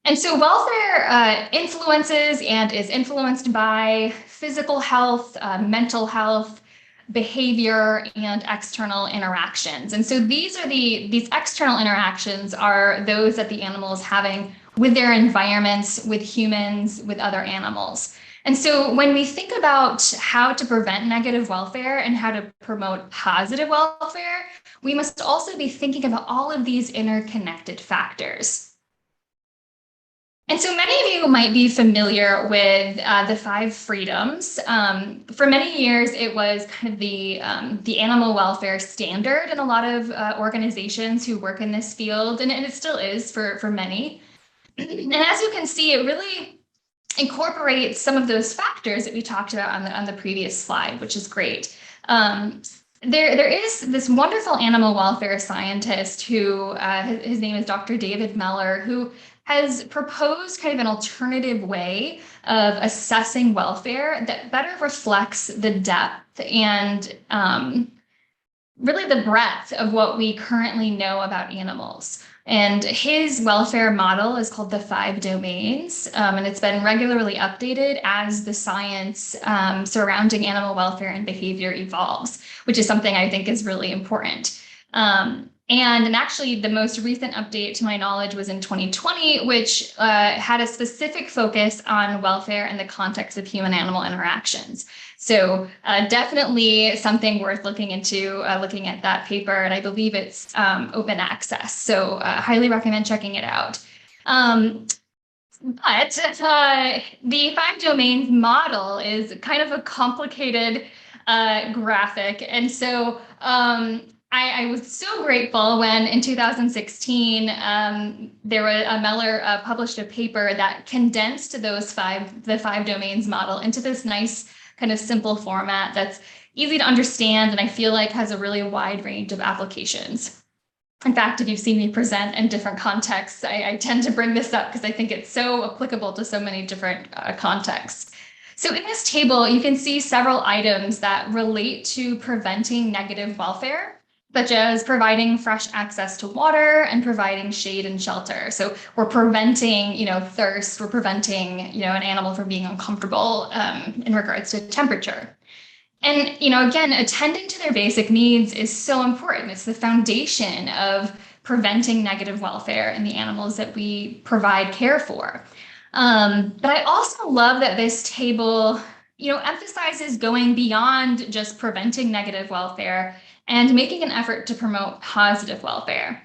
And so welfare influences and is influenced by physical health, mental health, behavior, and external interactions. And so these external interactions are those that the animal is having with their environments, with humans, with other animals. And so when we think about how to prevent negative welfare and how to promote positive welfare, we must also be thinking about all of these interconnected factors. And so many of you might be familiar with the 5 freedoms. For many years, it was kind of the animal welfare standard in a lot of organizations who work in this field, and it still is for many. And as you can see, it really incorporates some of those factors that we talked about on the previous slide, which is great. There is this wonderful animal welfare scientist who, his name is Dr. David Meller, who has proposed kind of an alternative way of assessing welfare that better reflects the depth and really the breadth of what we currently know about animals. And his welfare model is called the 5 domains, and it's been regularly updated as the science surrounding animal welfare and behavior evolves, which is something I think is really important. And actually, the most recent update, to my knowledge, was in 2020, which had a specific focus on welfare in the context of human-animal interactions. So definitely something worth looking into, looking at that paper, and I believe it's open access. So highly recommend checking it out. But the 5 domains model is kind of a complicated graphic. And so I was so grateful when in 2016, Meller published a paper that condensed the 5 domains model into this nice kind of simple format that's easy to understand and I feel like has a really wide range of applications. In fact, if you've seen me present in different contexts, I tend to bring this up because I think it's so applicable to so many different contexts. So in this table, you can see several items that relate to preventing negative welfare, such as providing fresh access to water and providing shade and shelter. So we're preventing, thirst, we're preventing, an animal from being uncomfortable in regards to temperature. And, again, attending to their basic needs is so important. It's the foundation of preventing negative welfare in the animals that we provide care for. But I also love that this table, emphasizes going beyond just preventing negative welfare and making an effort to promote positive welfare.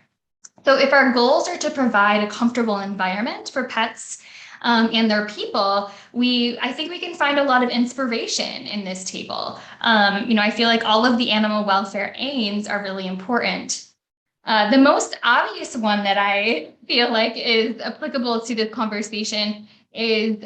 So if our goals are to provide a comfortable environment for pets and their people, I think we can find a lot of inspiration in this table. I feel like all of the animal welfare aims are really important. The most obvious one that I feel like is applicable to this conversation is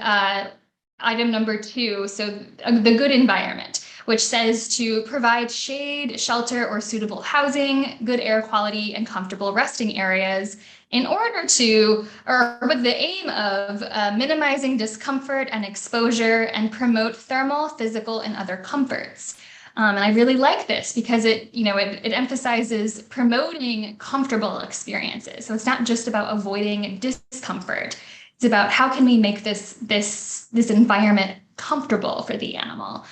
item number 2, so the good environment, which says to provide shade, shelter, or suitable housing, good air quality, and comfortable resting areas in order to, or with the aim of minimizing discomfort and exposure and promote thermal, physical, and other comforts. And I really like this because it emphasizes promoting comfortable experiences. So it's not just about avoiding discomfort. It's about how can we make this environment comfortable for the animal.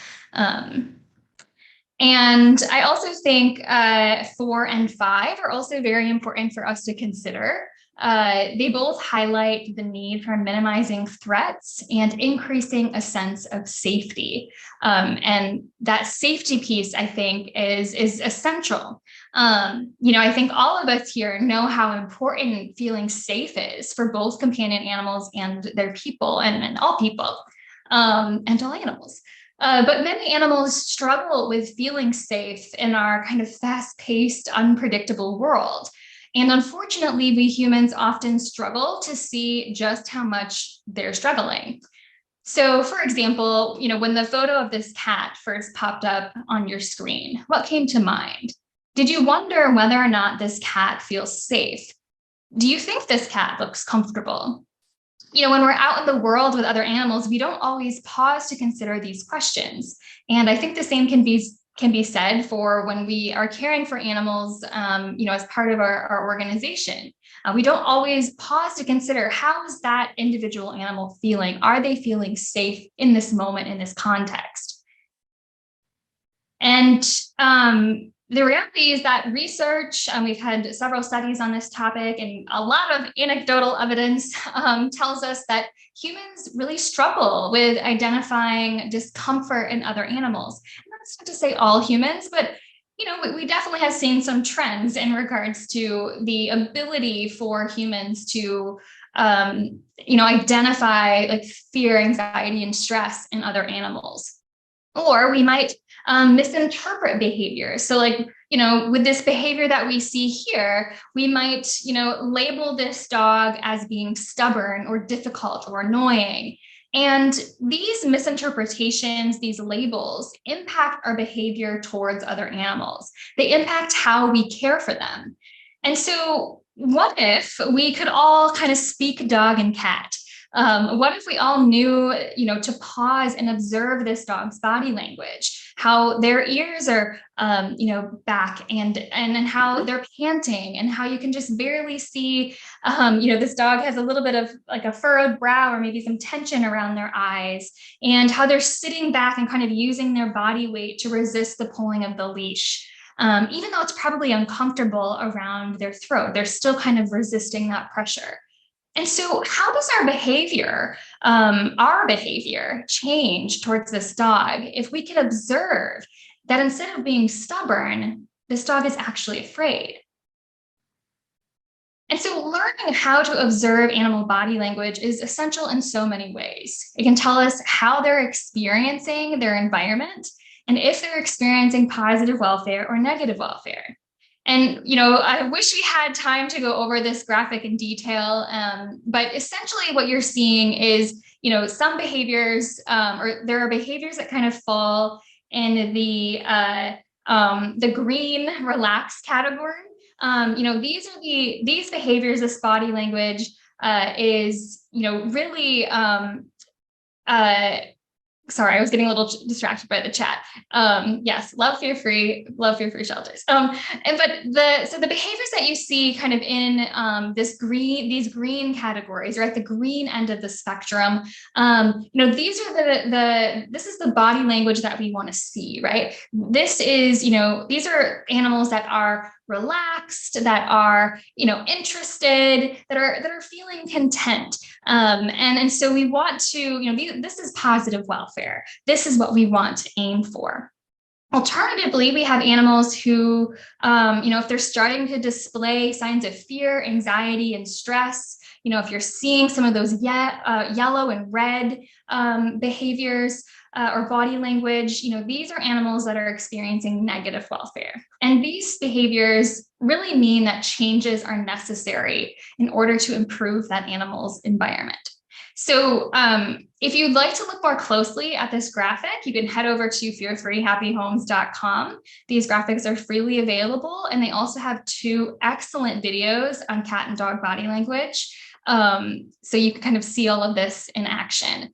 And I also think 4 and 5 are also very important for us to consider. They both highlight the need for minimizing threats and increasing a sense of safety. And that safety piece, I think, is essential. I think all of us here know how important feeling safe is for both companion animals and their people, and all people, and all animals. But many animals struggle with feeling safe in our kind of fast-paced, unpredictable world. And unfortunately, we humans often struggle to see just how much they're struggling. So, for example, when the photo of this cat first popped up on your screen, what came to mind? Did you wonder whether or not this cat feels safe? Do you think this cat looks comfortable? When we're out in the world with other animals, we don't always pause to consider these questions. And I think the same can be said for when we are caring for animals, as part of our organization. We don't always pause to consider, how is that individual animal feeling? Are they feeling safe in this moment, in this context? And the reality is that research, we've had several studies on this topic, and a lot of anecdotal evidence tells us that humans really struggle with identifying discomfort in other animals. And that's not to say all humans, but we definitely have seen some trends in regards to the ability for humans to identify like fear, anxiety, and stress in other animals. Or we might misinterpret behavior. So with this behavior that we see here, we might, label this dog as being stubborn or difficult or annoying. And these misinterpretations, these labels, impact our behavior towards other animals. They impact how we care for them. And so what if we could all kind of speak dog and cat? What if we all knew, to pause and observe this dog's body language, how their ears are, back and how they're panting and how you can just barely see, this dog has a little bit of like a furrowed brow or maybe some tension around their eyes, and how they're sitting back and kind of using their body weight to resist the pulling of the leash. Even though it's probably uncomfortable around their throat, they're still kind of resisting that pressure. And so how does our behavior change towards this dog if we can observe that instead of being stubborn, this dog is actually afraid? And so learning how to observe animal body language is essential in so many ways. It can tell us how they're experiencing their environment and if they're experiencing positive welfare or negative welfare. And, I wish we had time to go over this graphic in detail, but essentially what you're seeing is, some behaviors, or there are behaviors that kind of fall in the green relaxed category. These behaviors, this body language is, really, sorry, I was getting a little distracted by the chat. Yes, love fear-free shelters. So the behaviors that you see kind of in these green categories, or at the green end of the spectrum, these are this is the body language that we want to see, right? This is, these are animals that are relaxed, that are, interested, that are feeling content. And so we want to, this is positive welfare. This is what we want to aim for. Alternatively, we have animals who, if they're starting to display signs of fear, anxiety, and stress, if you're seeing some of those yellow and red behaviors, or body language, these are animals that are experiencing negative welfare. And these behaviors really mean that changes are necessary in order to improve that animal's environment. So if you'd like to look more closely at this graphic, you can head over to fearfreehappyhomes.com. These graphics are freely available, and they also have 2 excellent videos on cat and dog body language. So you can kind of see all of this in action.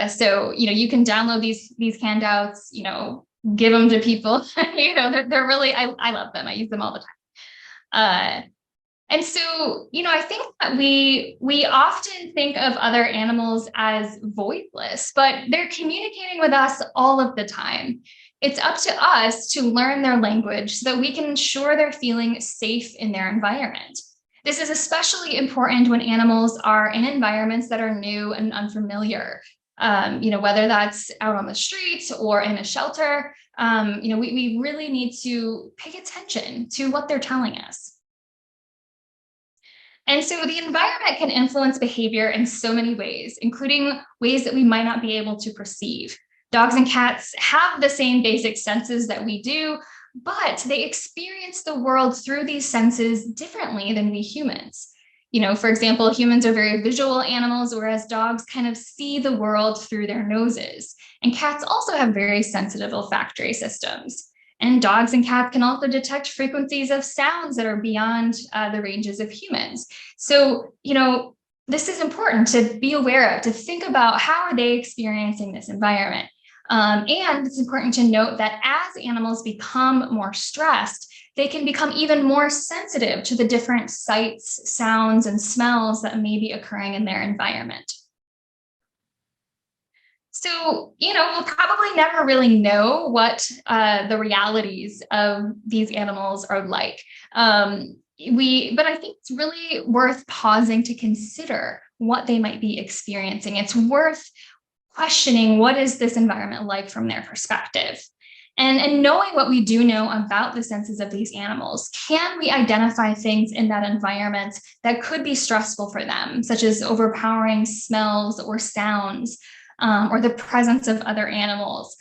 So, you can download these handouts, give them to people, they're really, I love them. I use them all the time. And so, I think that we often think of other animals as voiceless, but they're communicating with us all of the time. It's up to us to learn their language so that we can ensure they're feeling safe in their environment. This is especially important when animals are in environments that are new and unfamiliar. Whether that's out on the streets or in a shelter, we really need to pay attention to what they're telling us. And so the environment can influence behavior in so many ways, including ways that we might not be able to perceive. Dogs and cats have the same basic senses that we do, but they experience the world through these senses differently than we humans. For example, humans are very visual animals, whereas dogs kind of see the world through their noses. And cats also have very sensitive olfactory systems. And dogs and cats can also detect frequencies of sounds that are beyond the ranges of humans. So, this is important to be aware of, to think about how are they experiencing this environment. And it's important to note that as animals become more stressed, they can become even more sensitive to the different sights, sounds, and smells that may be occurring in their environment. So, we'll probably never really know what the realities of these animals are like. But I think it's really worth pausing to consider what they might be experiencing. It's worth questioning, what is this environment like from their perspective? And knowing what we do know about the senses of these animals, can we identify things in that environment that could be stressful for them, such as overpowering smells or sounds, or the presence of other animals?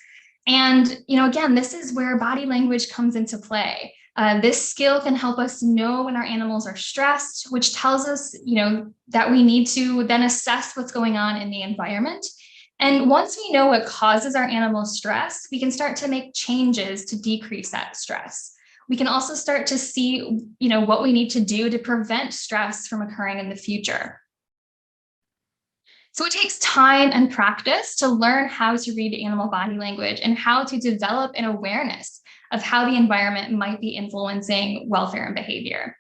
And, again, this is where body language comes into play. This skill can help us know when our animals are stressed, which tells us, that we need to then assess what's going on in the environment. And once we know what causes our animals stress, we can start to make changes to decrease that stress. We can also start to see, what we need to do to prevent stress from occurring in the future. So it takes time and practice to learn how to read animal body language and how to develop an awareness of how the environment might be influencing welfare and behavior.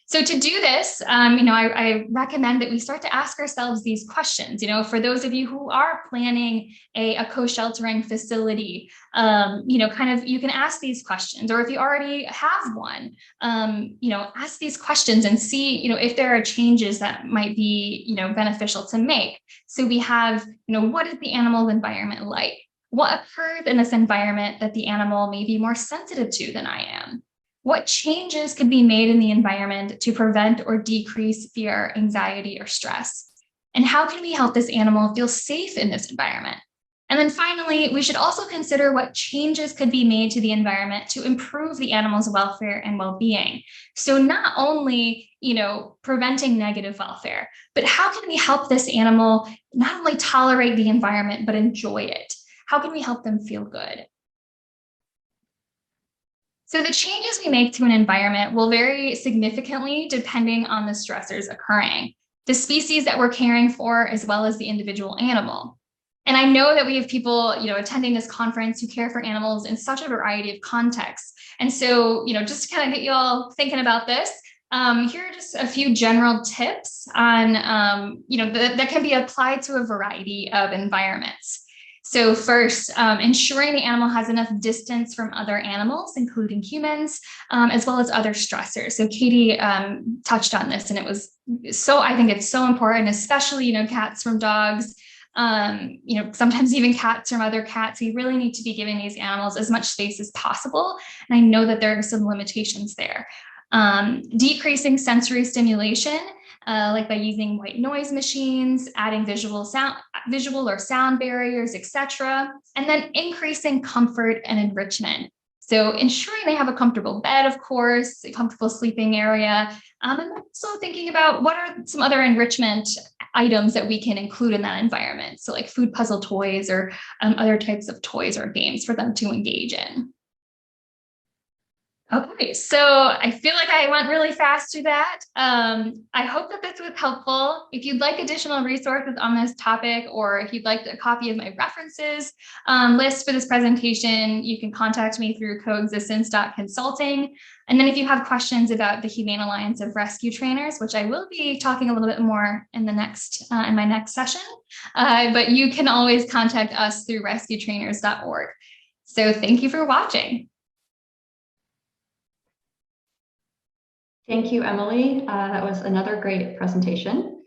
So to do this, I recommend that we start to ask ourselves these questions. For those of you who are planning a co-sheltering facility, you can ask these questions, or if you already have one, ask these questions and see, if there are changes that might be, beneficial to make. So we have, what is the animal environment like? What occurs in this environment that the animal may be more sensitive to than I am? What changes could be made in the environment to prevent or decrease fear, anxiety, or stress? And how can we help this animal feel safe in this environment? And then finally, we should also consider what changes could be made to the environment to improve the animal's welfare and well-being. So not only, preventing negative welfare, but how can we help this animal not only tolerate the environment, but enjoy it? How can we help them feel good? So the changes we make to an environment will vary significantly depending on the stressors occurring, the species that we're caring for, as well as the individual animal. And I know that we have people, attending this conference who care for animals in such a variety of contexts. And so, just to kind of get you all thinking about this, here are just a few general tips on, that can be applied to a variety of environments. So first, ensuring the animal has enough distance from other animals, including humans, as well as other stressors. So Katie touched on this, and I think it's so important, especially, cats from dogs, sometimes even cats from other cats. We really need to be giving these animals as much space as possible. And I know that there are some limitations there. Decreasing sensory stimulation, like by using white noise machines, adding visual or sound barriers, etc. And then increasing comfort and enrichment. So ensuring they have a comfortable bed, of course, a comfortable sleeping area, and also thinking about what are some other enrichment items that we can include in that environment. So like food puzzle toys or other types of toys or games for them to engage in. Okay, so I feel like I went really fast through that. I hope that this was helpful. If you'd like additional resources on this topic, or if you'd like a copy of my references list for this presentation, you can contact me through coexistence.consulting. And then if you have questions about the Humane Alliance of Rescue Trainers, which I will be talking a little bit more in my next session, but you can always contact us through rescuetrainers.org. So thank you for watching. Thank you, Emily. That was another great presentation.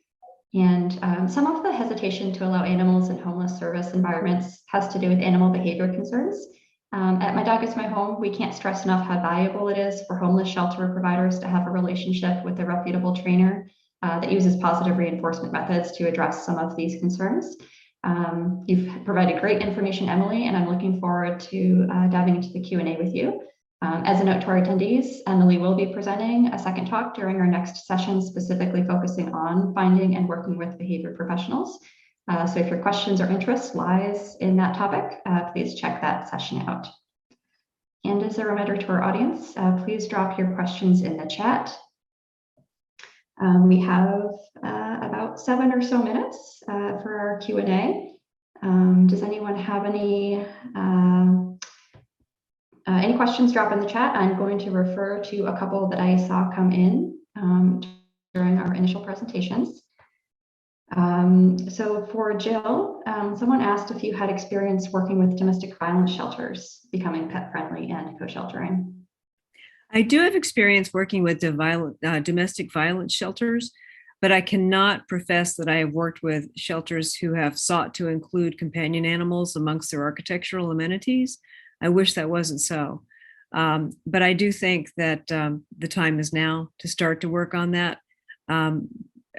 And some of the hesitation to allow animals in homeless service environments has to do with animal behavior concerns. At My Dog Is My Home, we can't stress enough how valuable it is for homeless shelter providers to have a relationship with a reputable trainer that uses positive reinforcement methods to address some of these concerns. You've provided great information, Emily, and I'm looking forward to diving into the Q&A with you. As a note to our attendees, Emily will be presenting a second talk during our next session, specifically focusing on finding and working with behavior professionals. So if your questions or interest lies in that topic, please check that session out. And as a reminder to our audience, please drop your questions in the chat. We have about 7 or so minutes for our Q&A. Does anyone have any questions? Drop in the chat. I'm going to refer to a couple that I saw come in during our initial presentations. So for Jill, someone asked if you had experience working with domestic violence shelters, becoming pet friendly and co-sheltering. I do have experience working with domestic violence shelters, but I cannot profess that I have worked with shelters who have sought to include companion animals amongst their architectural amenities. I wish that wasn't so. But I do think that the time is now to start to work on that.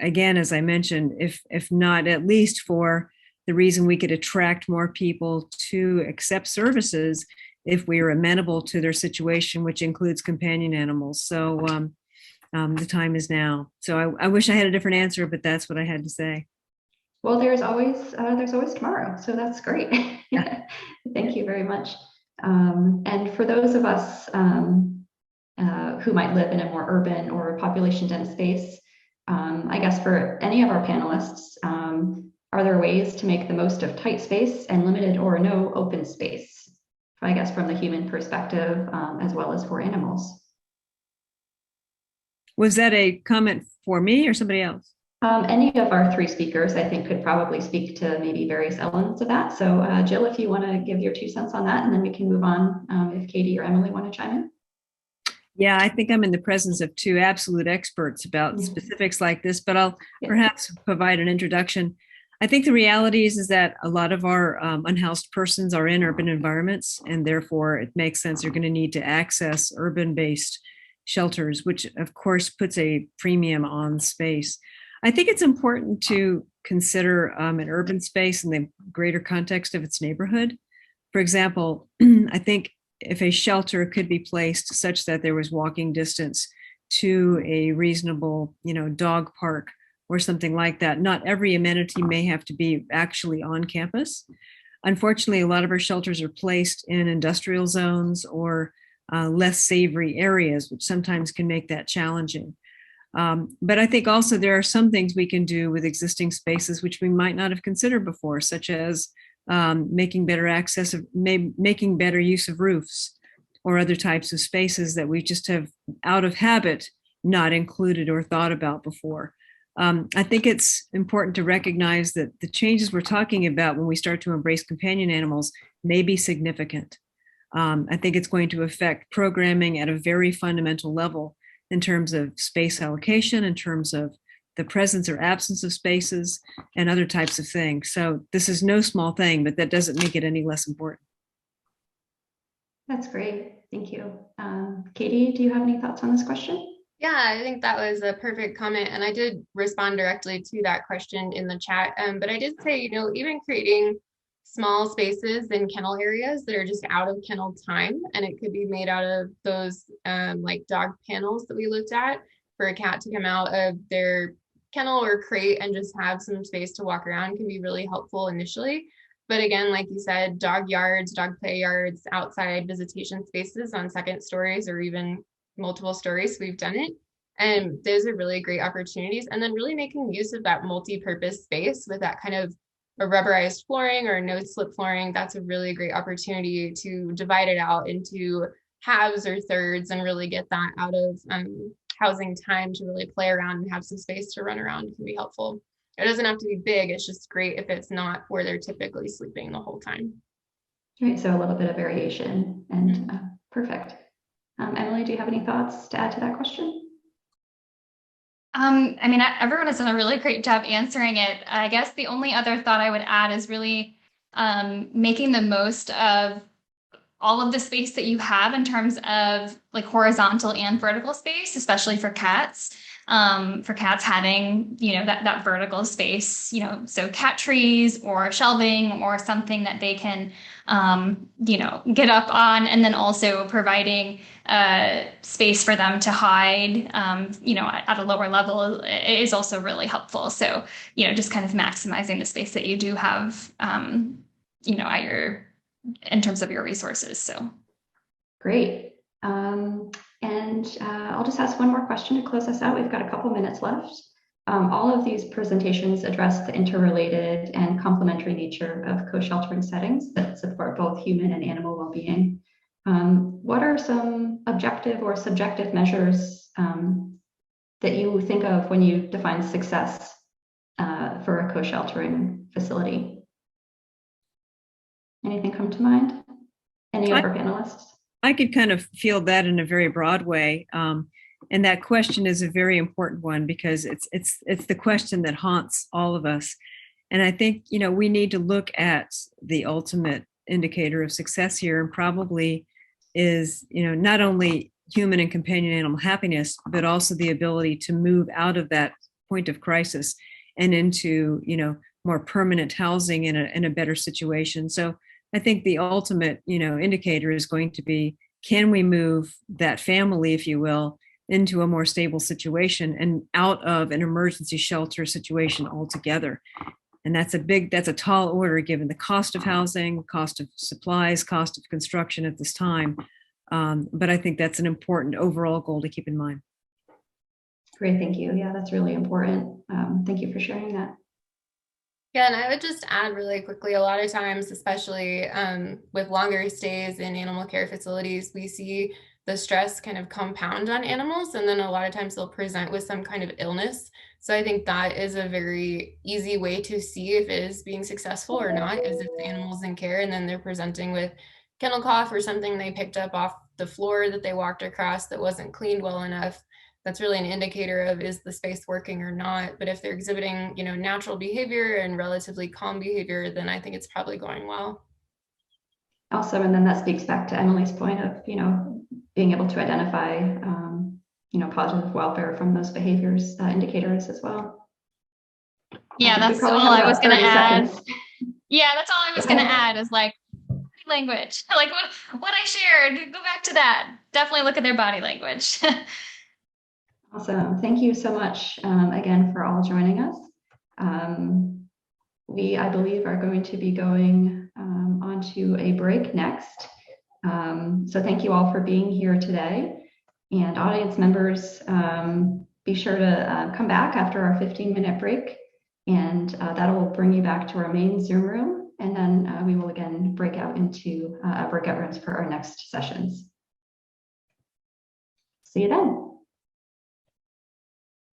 Again, as I mentioned, if not at least for the reason we could attract more people to accept services if we are amenable to their situation, which includes companion animals. So the time is now. So I wish I had a different answer, but that's what I had to say. Well, there's always tomorrow. So that's great. Thank you very much. And for those of us who might live in a more urban or population dense space, I guess for any of our panelists, Are there ways to make the most of tight space and limited or no open space? I guess from the human perspective, as well as for animals. Was that a comment for me or somebody else? Any of our three speakers, I think, could probably speak to maybe various elements of that. So Jill, if you want to give your 2 cents on that, and then we can move on if Katie or Emily want to chime in. Yeah, I think I'm in the presence of 2 absolute experts about specifics like this, but I'll perhaps provide an introduction. I think the reality is that a lot of our unhoused persons are in urban environments, and therefore it makes sense they're going to need to access urban-based shelters, which of course puts a premium on space. I think it's important to consider an urban space in the greater context of its neighborhood. For example, I think if a shelter could be placed such that there was walking distance to a reasonable, dog park or something like that, not every amenity may have to be actually on campus. Unfortunately, a lot of our shelters are placed in industrial zones or less savory areas, which sometimes can make that challenging. But I think also there are some things we can do with existing spaces which we might not have considered before, such as making better access, making better use of roofs or other types of spaces that we just have out of habit not included or thought about before. I think it's important to recognize that the changes we're talking about when we start to embrace companion animals may be significant. I think it's going to affect programming at a very fundamental level in terms of space allocation, in terms of the presence or absence of spaces, and other types of things. So this is no small thing, but that doesn't make it any less important. That's great. Thank you. Katie, do you have any thoughts on this question? Yeah, I think that was a perfect comment. And I did respond directly to that question in the chat. But I did say, even creating small spaces in kennel areas that are just out of kennel time, and it could be made out of those like dog panels that we looked at for a cat to come out of their kennel or crate and just have some space to walk around can be really helpful initially. But again, like you said, dog yards, dog play yards, outside visitation spaces on second stories or even multiple stories, we've done it. And those are really great opportunities. And then really making use of that multi-purpose space with that kind of a rubberized flooring or no slip flooring, that's a really great opportunity to divide it out into halves or thirds and really get that out of housing time to really play around and have some space to run around can be helpful. It doesn't have to be big. It's just great if it's not where they're typically sleeping the whole time. Right, so a little bit of variation and perfect. Emily, do you have any thoughts to add to that question? Everyone has done a really great job answering it. I guess the only other thought I would add is really making the most of all of the space that you have in terms of like horizontal and vertical space, especially for cats. For cats having, that vertical space, so cat trees or shelving or something that they can, get up on, and then also providing space for them to hide, at a lower level is also really helpful. So, just kind of maximizing the space that you do have, in terms of your resources. So great. And I'll just ask one more question to close us out. We've got a couple minutes left. All of these presentations address the interrelated and complementary nature of co-sheltering settings that support both human and animal well-being. What are some objective or subjective measures that you think of when you define success for a co-sheltering facility? Anything come to mind? Any of our panelists? I could kind of feel that in a very broad way. And that question is a very important one because it's the question that haunts all of us. And I think, we need to look at the ultimate indicator of success here, and probably is, not only human and companion animal happiness, but also the ability to move out of that point of crisis and into, more permanent housing in a better situation. So I think the ultimate, indicator is going to be, can we move that family, if you will, into a more stable situation and out of an emergency shelter situation altogether? And that's a tall order given the cost of housing, cost of supplies, cost of construction at this time. But I think that's an important overall goal to keep in mind. Great, thank you. Yeah, that's really important. Thank you for sharing that. Yeah, and I would just add really quickly, a lot of times, especially with longer stays in animal care facilities, we see the stress kind of compound on animals, and then a lot of times they'll present with some kind of illness. So I think that is a very easy way to see if it is being successful or not, is if the animal's in care and then they're presenting with kennel cough or something they picked up off the floor that they walked across that wasn't cleaned well enough. That's really an indicator of, is the space working or not. But if they're exhibiting, natural behavior and relatively calm behavior, then I think it's probably going well. Awesome. And then that speaks back to Emily's point of, being able to identify, positive welfare from those behaviors indicators as well. Yeah, that's all I was going to add. Yeah, that's all I was going to add is like language, like what I shared. Go back to that. Definitely look at their body language. Awesome. Thank you so much again for all joining us. We, I believe, are going to be going onto a break next. So thank you all for being here today. And audience members, be sure to come back after our 15-minute break, and that will bring you back to our main Zoom room. And then we will again break out into breakout rooms for our next sessions. See you then.